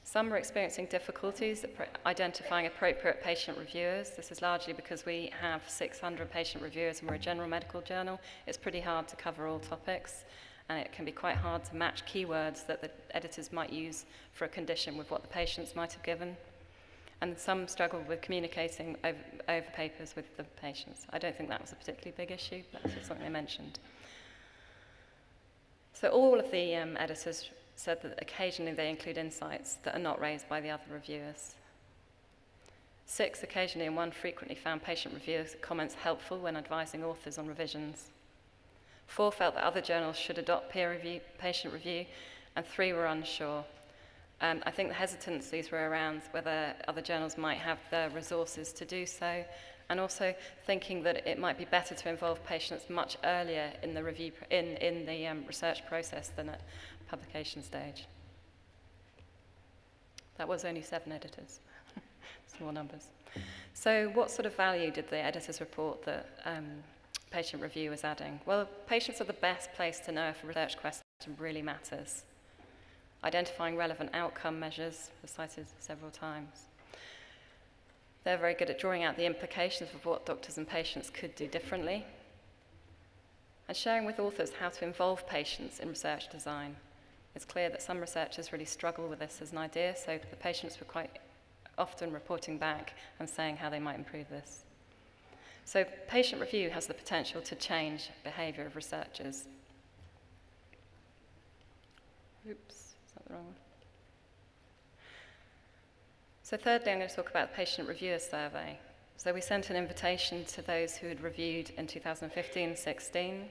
Some are experiencing difficulties identifying appropriate patient reviewers. This is largely because we have 600 patient reviewers and we're a general medical journal. It's pretty hard to cover all topics, and it can be quite hard to match keywords that the editors might use for a condition with what the patients might have given. And some struggle with communicating over papers with the patients. I don't think that was a particularly big issue, but that's just something they mentioned. So all of the editors said that occasionally they include insights that are not raised by the other reviewers. 6 occasionally and 1 frequently found patient reviewers' comments helpful when advising authors on revisions. 4 felt that other journals should adopt patient review, and 3 were unsure. I think the hesitancies were around whether other journals might have the resources to do so, and also thinking that it might be better to involve patients much earlier in the review, in the research process than at publication stage. That was only 7 editors, small numbers. So what sort of value did the editors report that patient review was adding? Well, patients are the best place to know if a research question really matters. Identifying relevant outcome measures was cited several times. They're very good at drawing out the implications of what doctors and patients could do differently, and sharing with authors how to involve patients in research design. It's clear that some researchers really struggle with this as an idea, so the patients were quite often reporting back and saying how they might improve this. So patient review has the potential to change behavior of researchers. Oops, is that the wrong one? So thirdly, I'm going to talk about the patient reviewer survey. So we sent an invitation to those who had reviewed in 2015-16.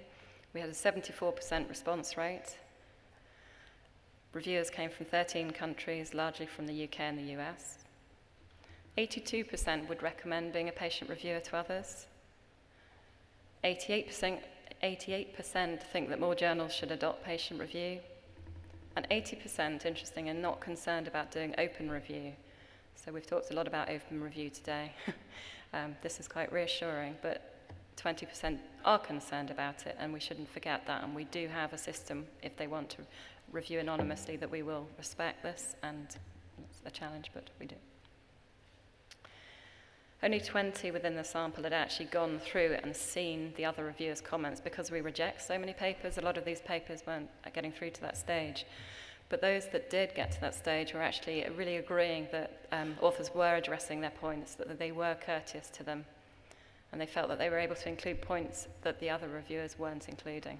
We had a 74% response rate. Reviewers came from 13 countries, largely from the UK and the US. 82% would recommend being a patient reviewer to others. 88% think that more journals should adopt patient review. And 80%, interesting, are not concerned about doing open review. So we've talked a lot about open review today. This is quite reassuring, but 20% are concerned about it, and we shouldn't forget that. And we do have a system, if they want to review anonymously, that we will respect this, and it's a challenge, but we do. Only 20 within the sample had actually gone through and seen the other reviewers' comments. Because we reject so many papers, a lot of these papers weren't getting through to that stage. But those that did get to that stage were actually really agreeing that authors were addressing their points, that they were courteous to them, and they felt that they were able to include points that the other reviewers weren't including.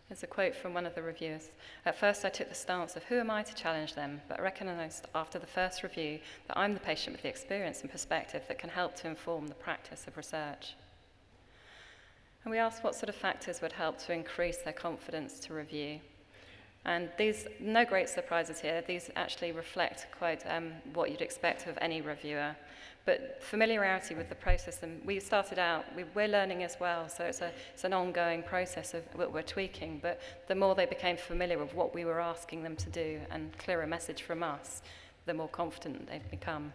There's a quote from one of the reviewers. At first I took the stance of who am I to challenge them, but recognised after the first review that I'm the patient with the experience and perspective that can help to inform the practice of research. And we asked what sort of factors would help to increase their confidence to review. And these, no great surprises here, these actually reflect quite what you'd expect of any reviewer. But familiarity with the process, and we started out, we're learning as well, so it's an ongoing process of what we're tweaking, but the more they became familiar with what we were asking them to do and clearer message from us, the more confident they've become.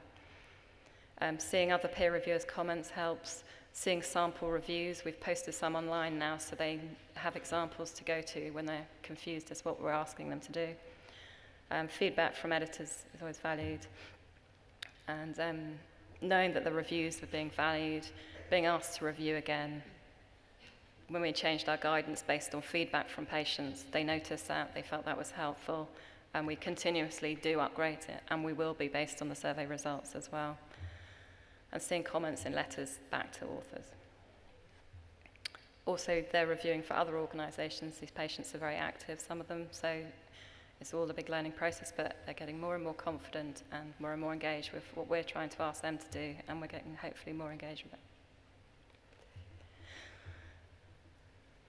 Seeing other peer reviewers' comments helps. Seeing sample reviews, we've posted some online now so they have examples to go to when they're confused as to what we're asking them to do. Feedback from editors is always valued. And knowing that the reviews were being valued, being asked to review again. When we changed our guidance based on feedback from patients, they noticed that, they felt that was helpful, and we continuously do upgrade it, and we will be based on the survey results as well. And seeing comments in letters back to authors. Also, they're reviewing for other organisations. These patients are very active, some of them, so it's all a big learning process, but they're getting more and more confident and more engaged with what we're trying to ask them to do, and we're getting hopefully more engaged with it.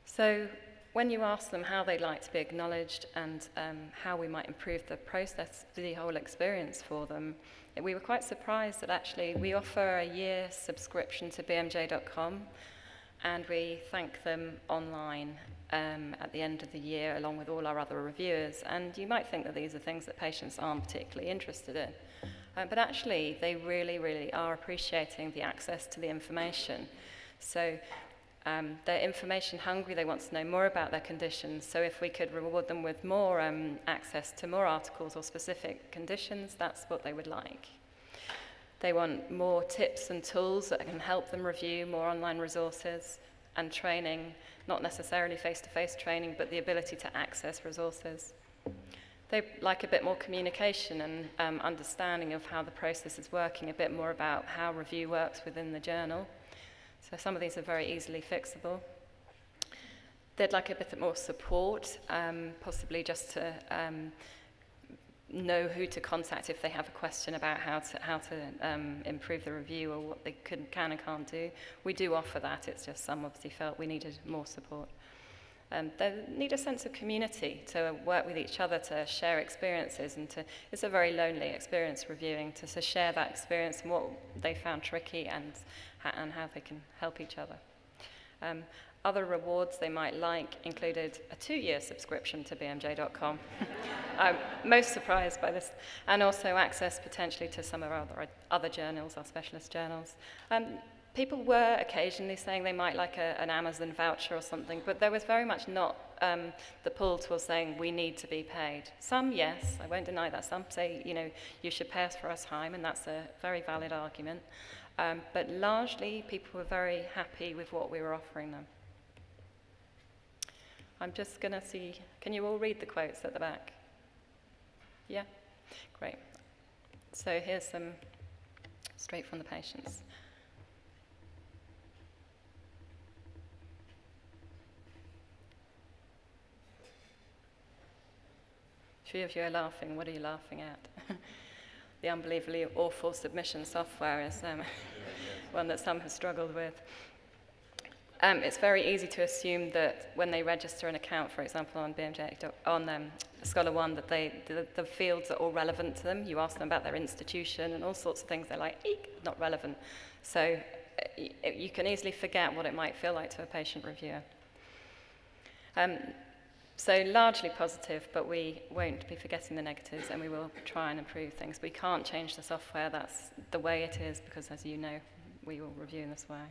So when you ask them how they'd like to be acknowledged and how we might improve the process, the whole experience for them, we were quite surprised that actually we offer a year subscription to bmj.com, and we thank them online at the end of the year along with all our other reviewers. And you might think that these are things that patients aren't particularly interested in, but actually they really, really are appreciating the access to the information. So they're information hungry, they want to know more about their conditions, so if we could reward them with more access to more articles or specific conditions, that's what they would like. They want more tips and tools that can help them review, more online resources and training, not necessarily face-to-face training, but the ability to access resources. They like a bit more communication and understanding of how the process is working, a bit more about how review works within the journal. So some of these are very easily fixable. They'd like a bit more support, possibly just to know who to contact if they have a question about how to improve the review or what they can and can't do. We do offer that, it's just some obviously felt we needed more support. They need a sense of community to work with each other, to share experiences, and it's a very lonely experience reviewing, to share that experience and what they found tricky and how they can help each other. Other rewards they might like included a 2-year subscription to bmj.com. I'm most surprised by this. And also access potentially to some of our other journals, our specialist journals. People were occasionally saying they might like an Amazon voucher or something, but there was very much not the pull towards saying we need to be paid. Some, yes, I won't deny that. Some say, you know, you should pay us for our time, and that's a very valid argument. But largely, people were very happy with what we were offering them. I'm just going to see, can you all read the quotes at the back? Yeah? Great. So here's some straight from the patients. A few of you are laughing. What are you laughing at? The unbelievably awful submission software is one that some have struggled with. It's very easy to assume that when they register an account, for example, on BMJ, on Scholar One, that the fields are all relevant to them. You ask them about their institution and all sorts of things. They're like, eek, not relevant. So you can easily forget what it might feel like to a patient reviewer. So largely positive, but we won't be forgetting the negatives, and we will try and improve things. We can't change the software. That's the way it is, because as you know, we will review in this way.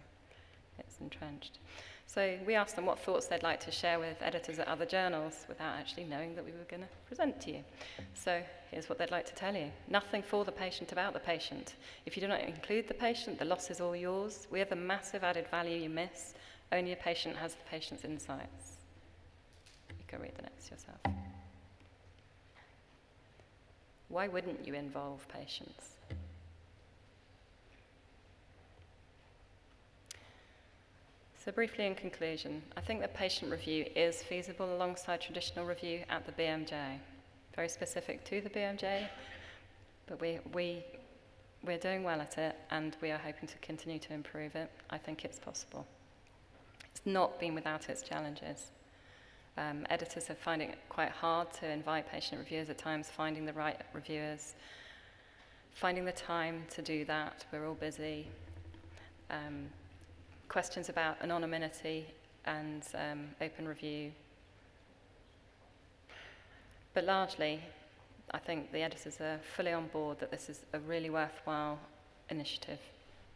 It's entrenched. So we asked them what thoughts they'd like to share with editors at other journals without actually knowing that we were going to present to you. So here's what they'd like to tell you. Nothing for the patient about the patient. If you do not include the patient, the loss is all yours. We have the massive added value you miss. Only a patient has the patient's insights. can read the notes yourself. Why wouldn't you involve patients? So briefly in conclusion, I think that patient review is feasible alongside traditional review at the BMJ. Very specific to the BMJ, but we're doing well at it, and we are hoping to continue to improve it. I think it's possible. It's not been without its challenges. Editors have found it quite hard to invite patient reviewers at times, finding the right reviewers, finding the time to do that. We're all busy. Questions about anonymity and open review. But largely, I think the editors are fully on board that this is a really worthwhile initiative,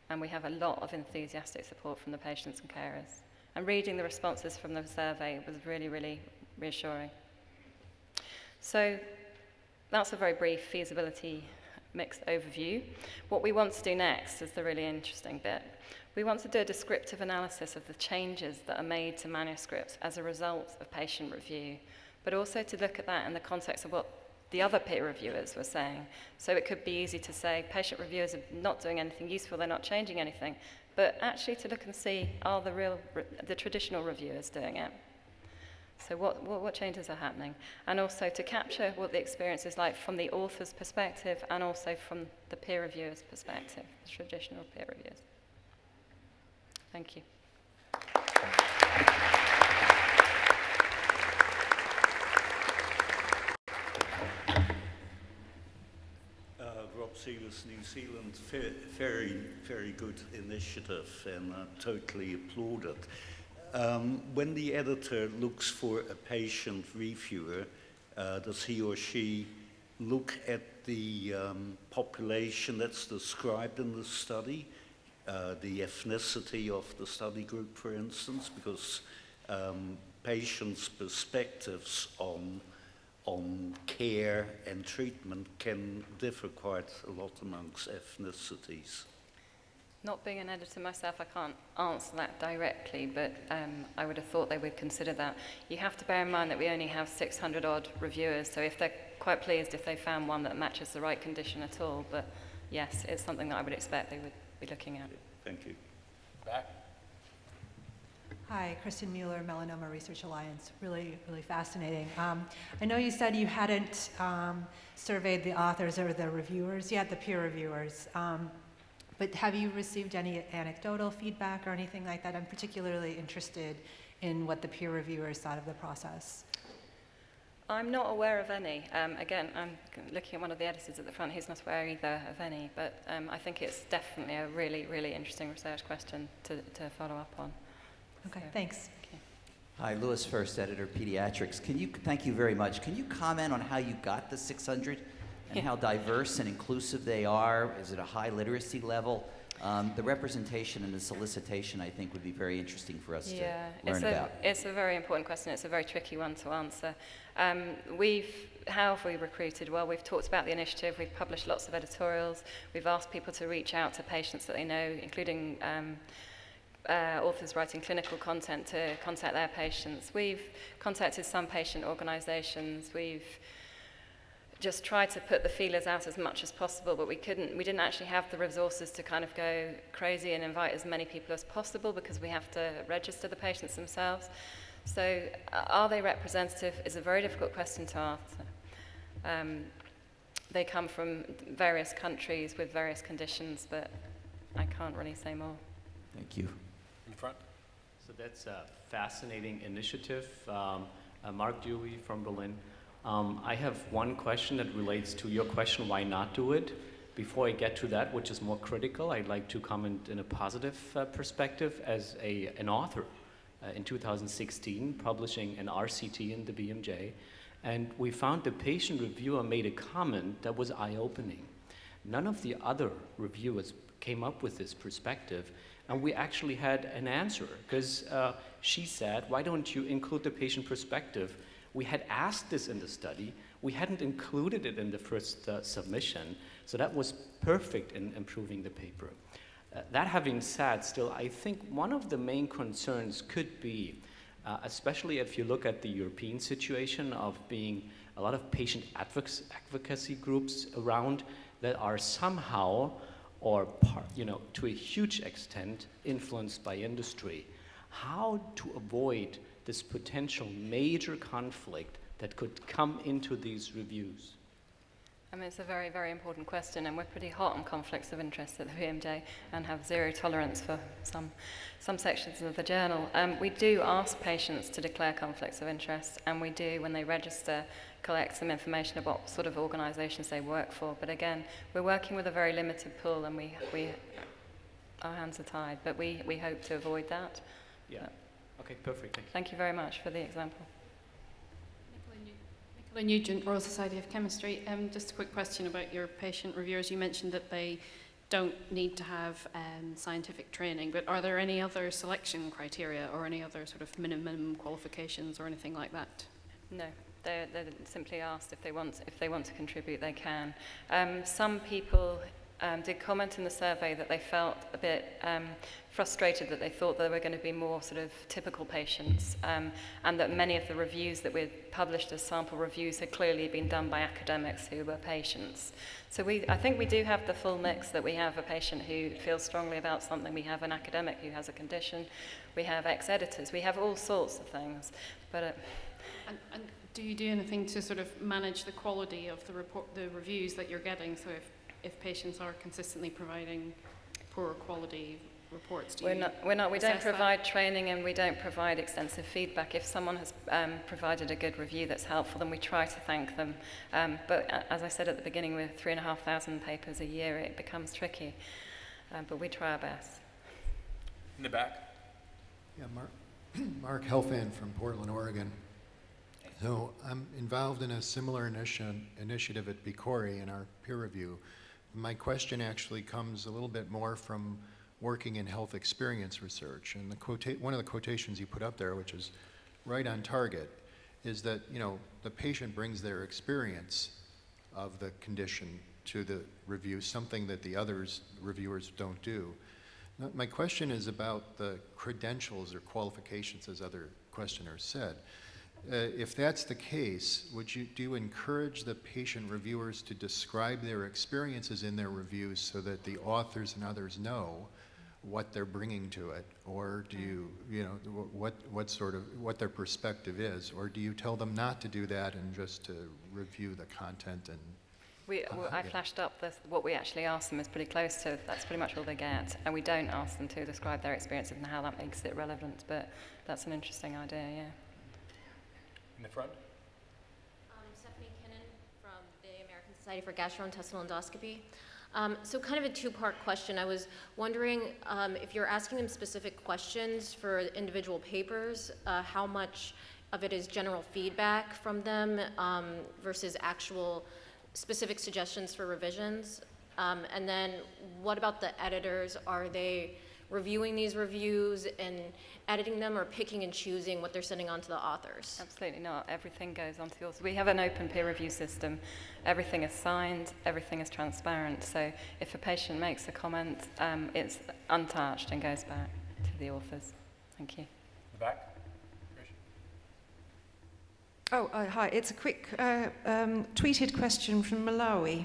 and we have a lot of enthusiastic support from the patients and carers. And reading the responses from the survey was really, really reassuring. So that's a very brief feasibility mixed overview. What we want to do next is the really interesting bit. We want to do a descriptive analysis of the changes that are made to manuscripts as a result of patient review, but also to look at that in the context of what the other peer reviewers were saying. So it could be easy to say patient reviewers are not doing anything useful, they're not changing anything, but actually to look and see, are the traditional reviewers doing it? So what changes are happening? And also to capture what the experience is like from the author's perspective and also from the peer reviewer's perspective, the traditional peer reviewers. Thank you. Rob Sealis, New Zealand, very, very good initiative, and totally applaud it. When the editor looks for a patient reviewer, does he or she look at the population that's described in the study, the ethnicity of the study group, for instance, because patients' perspectives on care and treatment can differ quite a lot amongst ethnicities? Not being an editor myself, I can't answer that directly, but I would have thought they would consider that. You have to bear in mind that we only have 600 odd reviewers, so if they're quite pleased if they found one that matches the right condition at all, but yes, it's something that I would expect they would be looking at. Thank you. Back. Hi, Kristen Mueller, Melanoma Research Alliance. Really, really fascinating. I know you said you hadn't surveyed the authors or the reviewers yet, the peer reviewers, but have you received any anecdotal feedback or anything like that? I'm particularly interested in what the peer reviewers thought of the process. I'm not aware of any. Again, I'm looking at one of the editors at the front. He's not aware either of any, but I think it's definitely a really, really interesting research question to follow up on. Okay, thanks. Okay. Hi, Louis First, editor, Pediatrics. Thank you very much. Can you comment on how you got the 600 and how diverse and inclusive they are? Is it a high literacy level? The representation and the solicitation, I think, would be very interesting for us to learn about. It's a very important question. It's a very tricky one to answer. How have we recruited? Well, we've talked about the initiative. We've published lots of editorials. We've asked people to reach out to patients that they know, including authors writing clinical content, to contact their patients. We've contacted some patient organizations. We've just tried to put the feelers out as much as possible, but we didn't actually have the resources to kind of go crazy and invite as many people as possible because we have to register the patients themselves. So are they representative is a very difficult question to answer. They come from various countries with various conditions, but I can't really say more. Thank you. In front. So that's a fascinating initiative. Mark Dewey from Berlin. I have one question that relates to your question, why not do it? Before I get to that, which is more critical, I'd like to comment in a positive perspective as an author in 2016, publishing an RCT in the BMJ, and we found the patient reviewer made a comment that was eye-opening. None of the other reviewers came up with this perspective, and we actually had an answer, because she said, why don't you include the patient perspective? We had asked this in the study. We hadn't included it in the first submission, so that was perfect in improving the paper. That having said, still, I think one of the main concerns could be especially if you look at the European situation of being a lot of patient advocacy groups around that are somehow or to a huge extent influenced by industry. How to avoid this potential major conflict that could come into these reviews? I mean, it's a very, very important question, and we're pretty hot on conflicts of interest at the BMJ and have zero tolerance for some sections of the journal. We do ask patients to declare conflicts of interest, and we do, when they register, collect some information about what sort of organisations they work for. But again, we're working with a very limited pool, and our hands are tied, but we hope to avoid that. Yeah. Okay, perfect. Thank you very much for the example. Nicola Nugent, Royal Society of Chemistry. Just a quick question about your patient reviewers. You mentioned that they don't need to have scientific training, but are there any other selection criteria or any other sort of minimum qualifications or anything like that? No, they're simply asked if they want to contribute, they can. Some people did comment in the survey that they felt a bit frustrated, that they thought there were going to be more sort of typical patients, and that many of the reviews that we'd published as sample reviews had clearly been done by academics who were patients. So I think we do have the full mix, that we have a patient who feels strongly about something, we have an academic who has a condition, we have ex-editors, we have all sorts of things. But and do you do anything to sort of manage the quality of the reviews that you're getting? So if patients are consistently providing poorer quality reports, we don't provide training, and we don't provide extensive feedback. If someone has provided a good review that's helpful, then we try to thank them. But as I said at the beginning, with 3,500 papers a year, it becomes tricky. But we try our best. In the back. Yeah, Mark Helfand from Portland, Oregon. So I'm involved in a similar initiative at BCORI in our peer review. My question actually comes a little bit more from working in health experience research. And one of the quotations you put up there, which is right on target, is that the patient brings their experience of the condition to the review, something that the reviewers don't do. Now, my question is about the credentials or qualifications, as other questioners said. If that's the case, do you encourage the patient reviewers to describe their experiences in their reviews so that the authors and others know what they're bringing to it, or do you, what their perspective is, or do you tell them not to do that and just to review the content? And I flashed up what we actually ask them is pretty close to, that's pretty much all they get, and we don't ask them to describe their experiences and how that makes it relevant, but that's an interesting idea, yeah. In the front. Stephanie Kinnan from the American Society for Gastrointestinal Endoscopy. So kind of a two-part question. I was wondering if you're asking them specific questions for individual papers, how much of it is general feedback from them versus actual specific suggestions for revisions? And then what about the editors? Are they reviewing these reviews and editing them, or picking and choosing what they're sending on to the authors? Absolutely not. Everything goes on to the authors. We have an open peer review system. Everything is signed, everything is transparent. So if a patient makes a comment, it's untouched and goes back to the authors. Thank you. The back. Hi. It's a quick tweeted question from Malawi,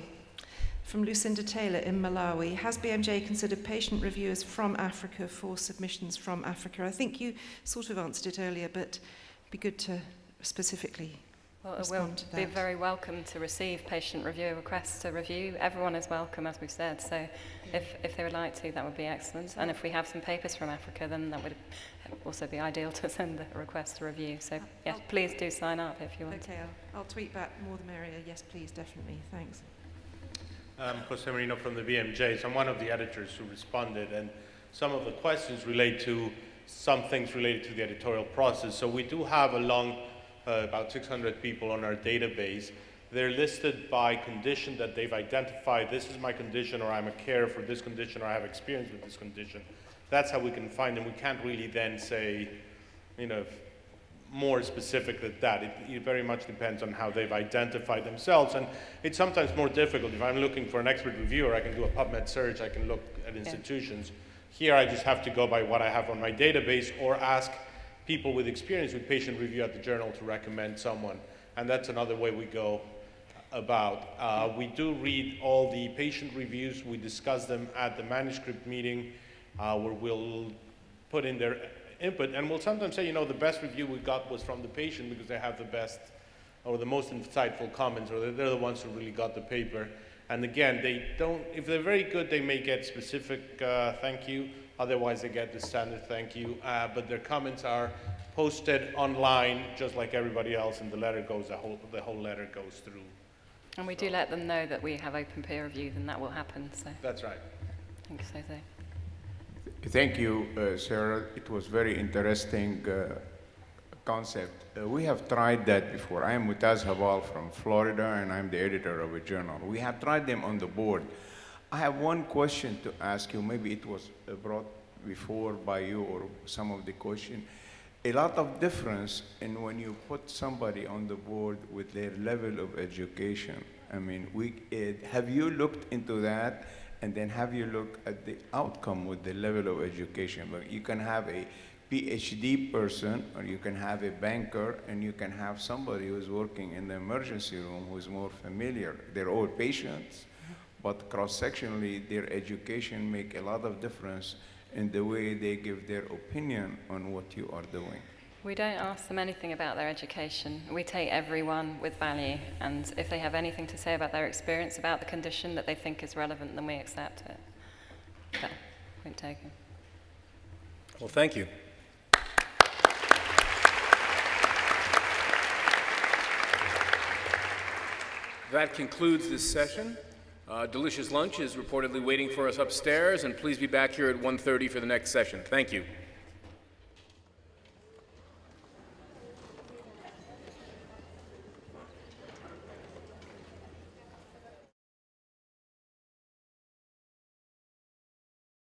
from Lucinda Taylor in Malawi. Has BMJ considered patient reviewers from Africa for submissions from Africa? I think you sort of answered it earlier, but it'd be good to specifically respond to that. We'll be very welcome to receive patient review requests to review. Everyone is welcome, as we've said, so if they would like to, that would be excellent. And if we have some papers from Africa, then that would also be ideal to send a request to review. So yes, please do sign up if you want. Okay, I'll tweet back, more the merrier. Yes, please, definitely. Thanks. Jose Marino from the BMJ. So I'm one of the editors who responded, and some of the questions relate to some things related to the editorial process. So we do have about 600 people on our database. They're listed by condition that they've identified. This is my condition, or I'm a carer for this condition, or I have experience with this condition. That's how we can find them. We can't really then say, more specific than that. It very much depends on how they've identified themselves, and it's sometimes more difficult. If I'm looking for an expert reviewer, I can do a PubMed search, I can look at institutions. Here I just have to go by what I have on my database, or ask people with experience with patient review at the journal to recommend someone. And that's another way we go about. We do read all the patient reviews. We discuss them at the manuscript meeting where we'll put in their input. And we'll sometimes say, you know, the best review we got was from the patient because they have the best or the most insightful comments, or they're the ones who really got the paper. And again, they don't, if they're very good, they may get specific thank you. Otherwise, they get the standard thank you. But their comments are posted online, just like everybody else, and the letter goes, the whole letter goes through. And we do let them know that we have open peer review, then that will happen. So. That's right. Thanks, Jose. Thank you, Sarah. It was very interesting concept. We have tried that before. I am Mutaz Habal from Florida, and I'm the editor of a journal. We have tried them on the board. I have one question to ask you. Maybe it was brought before by you or some of the question. A lot of difference in when you put somebody on the board with their level of education. I mean, have you looked into that? And then have you looked at the outcome with the level of education? But you can have a PhD person, or you can have a banker, and you can have somebody who's working in the emergency room who's more familiar. They're all patients, but cross-sectionally, their education make a lot of difference in the way they give their opinion on what you are doing. We don't ask them anything about their education. We take everyone with value, and if they have anything to say about their experience about the condition that they think is relevant, then we accept it. Okay, point taken. Well, thank you. That concludes this session. Delicious lunch is reportedly waiting for us upstairs, and please be back here at 1:30 for the next session. Thank you.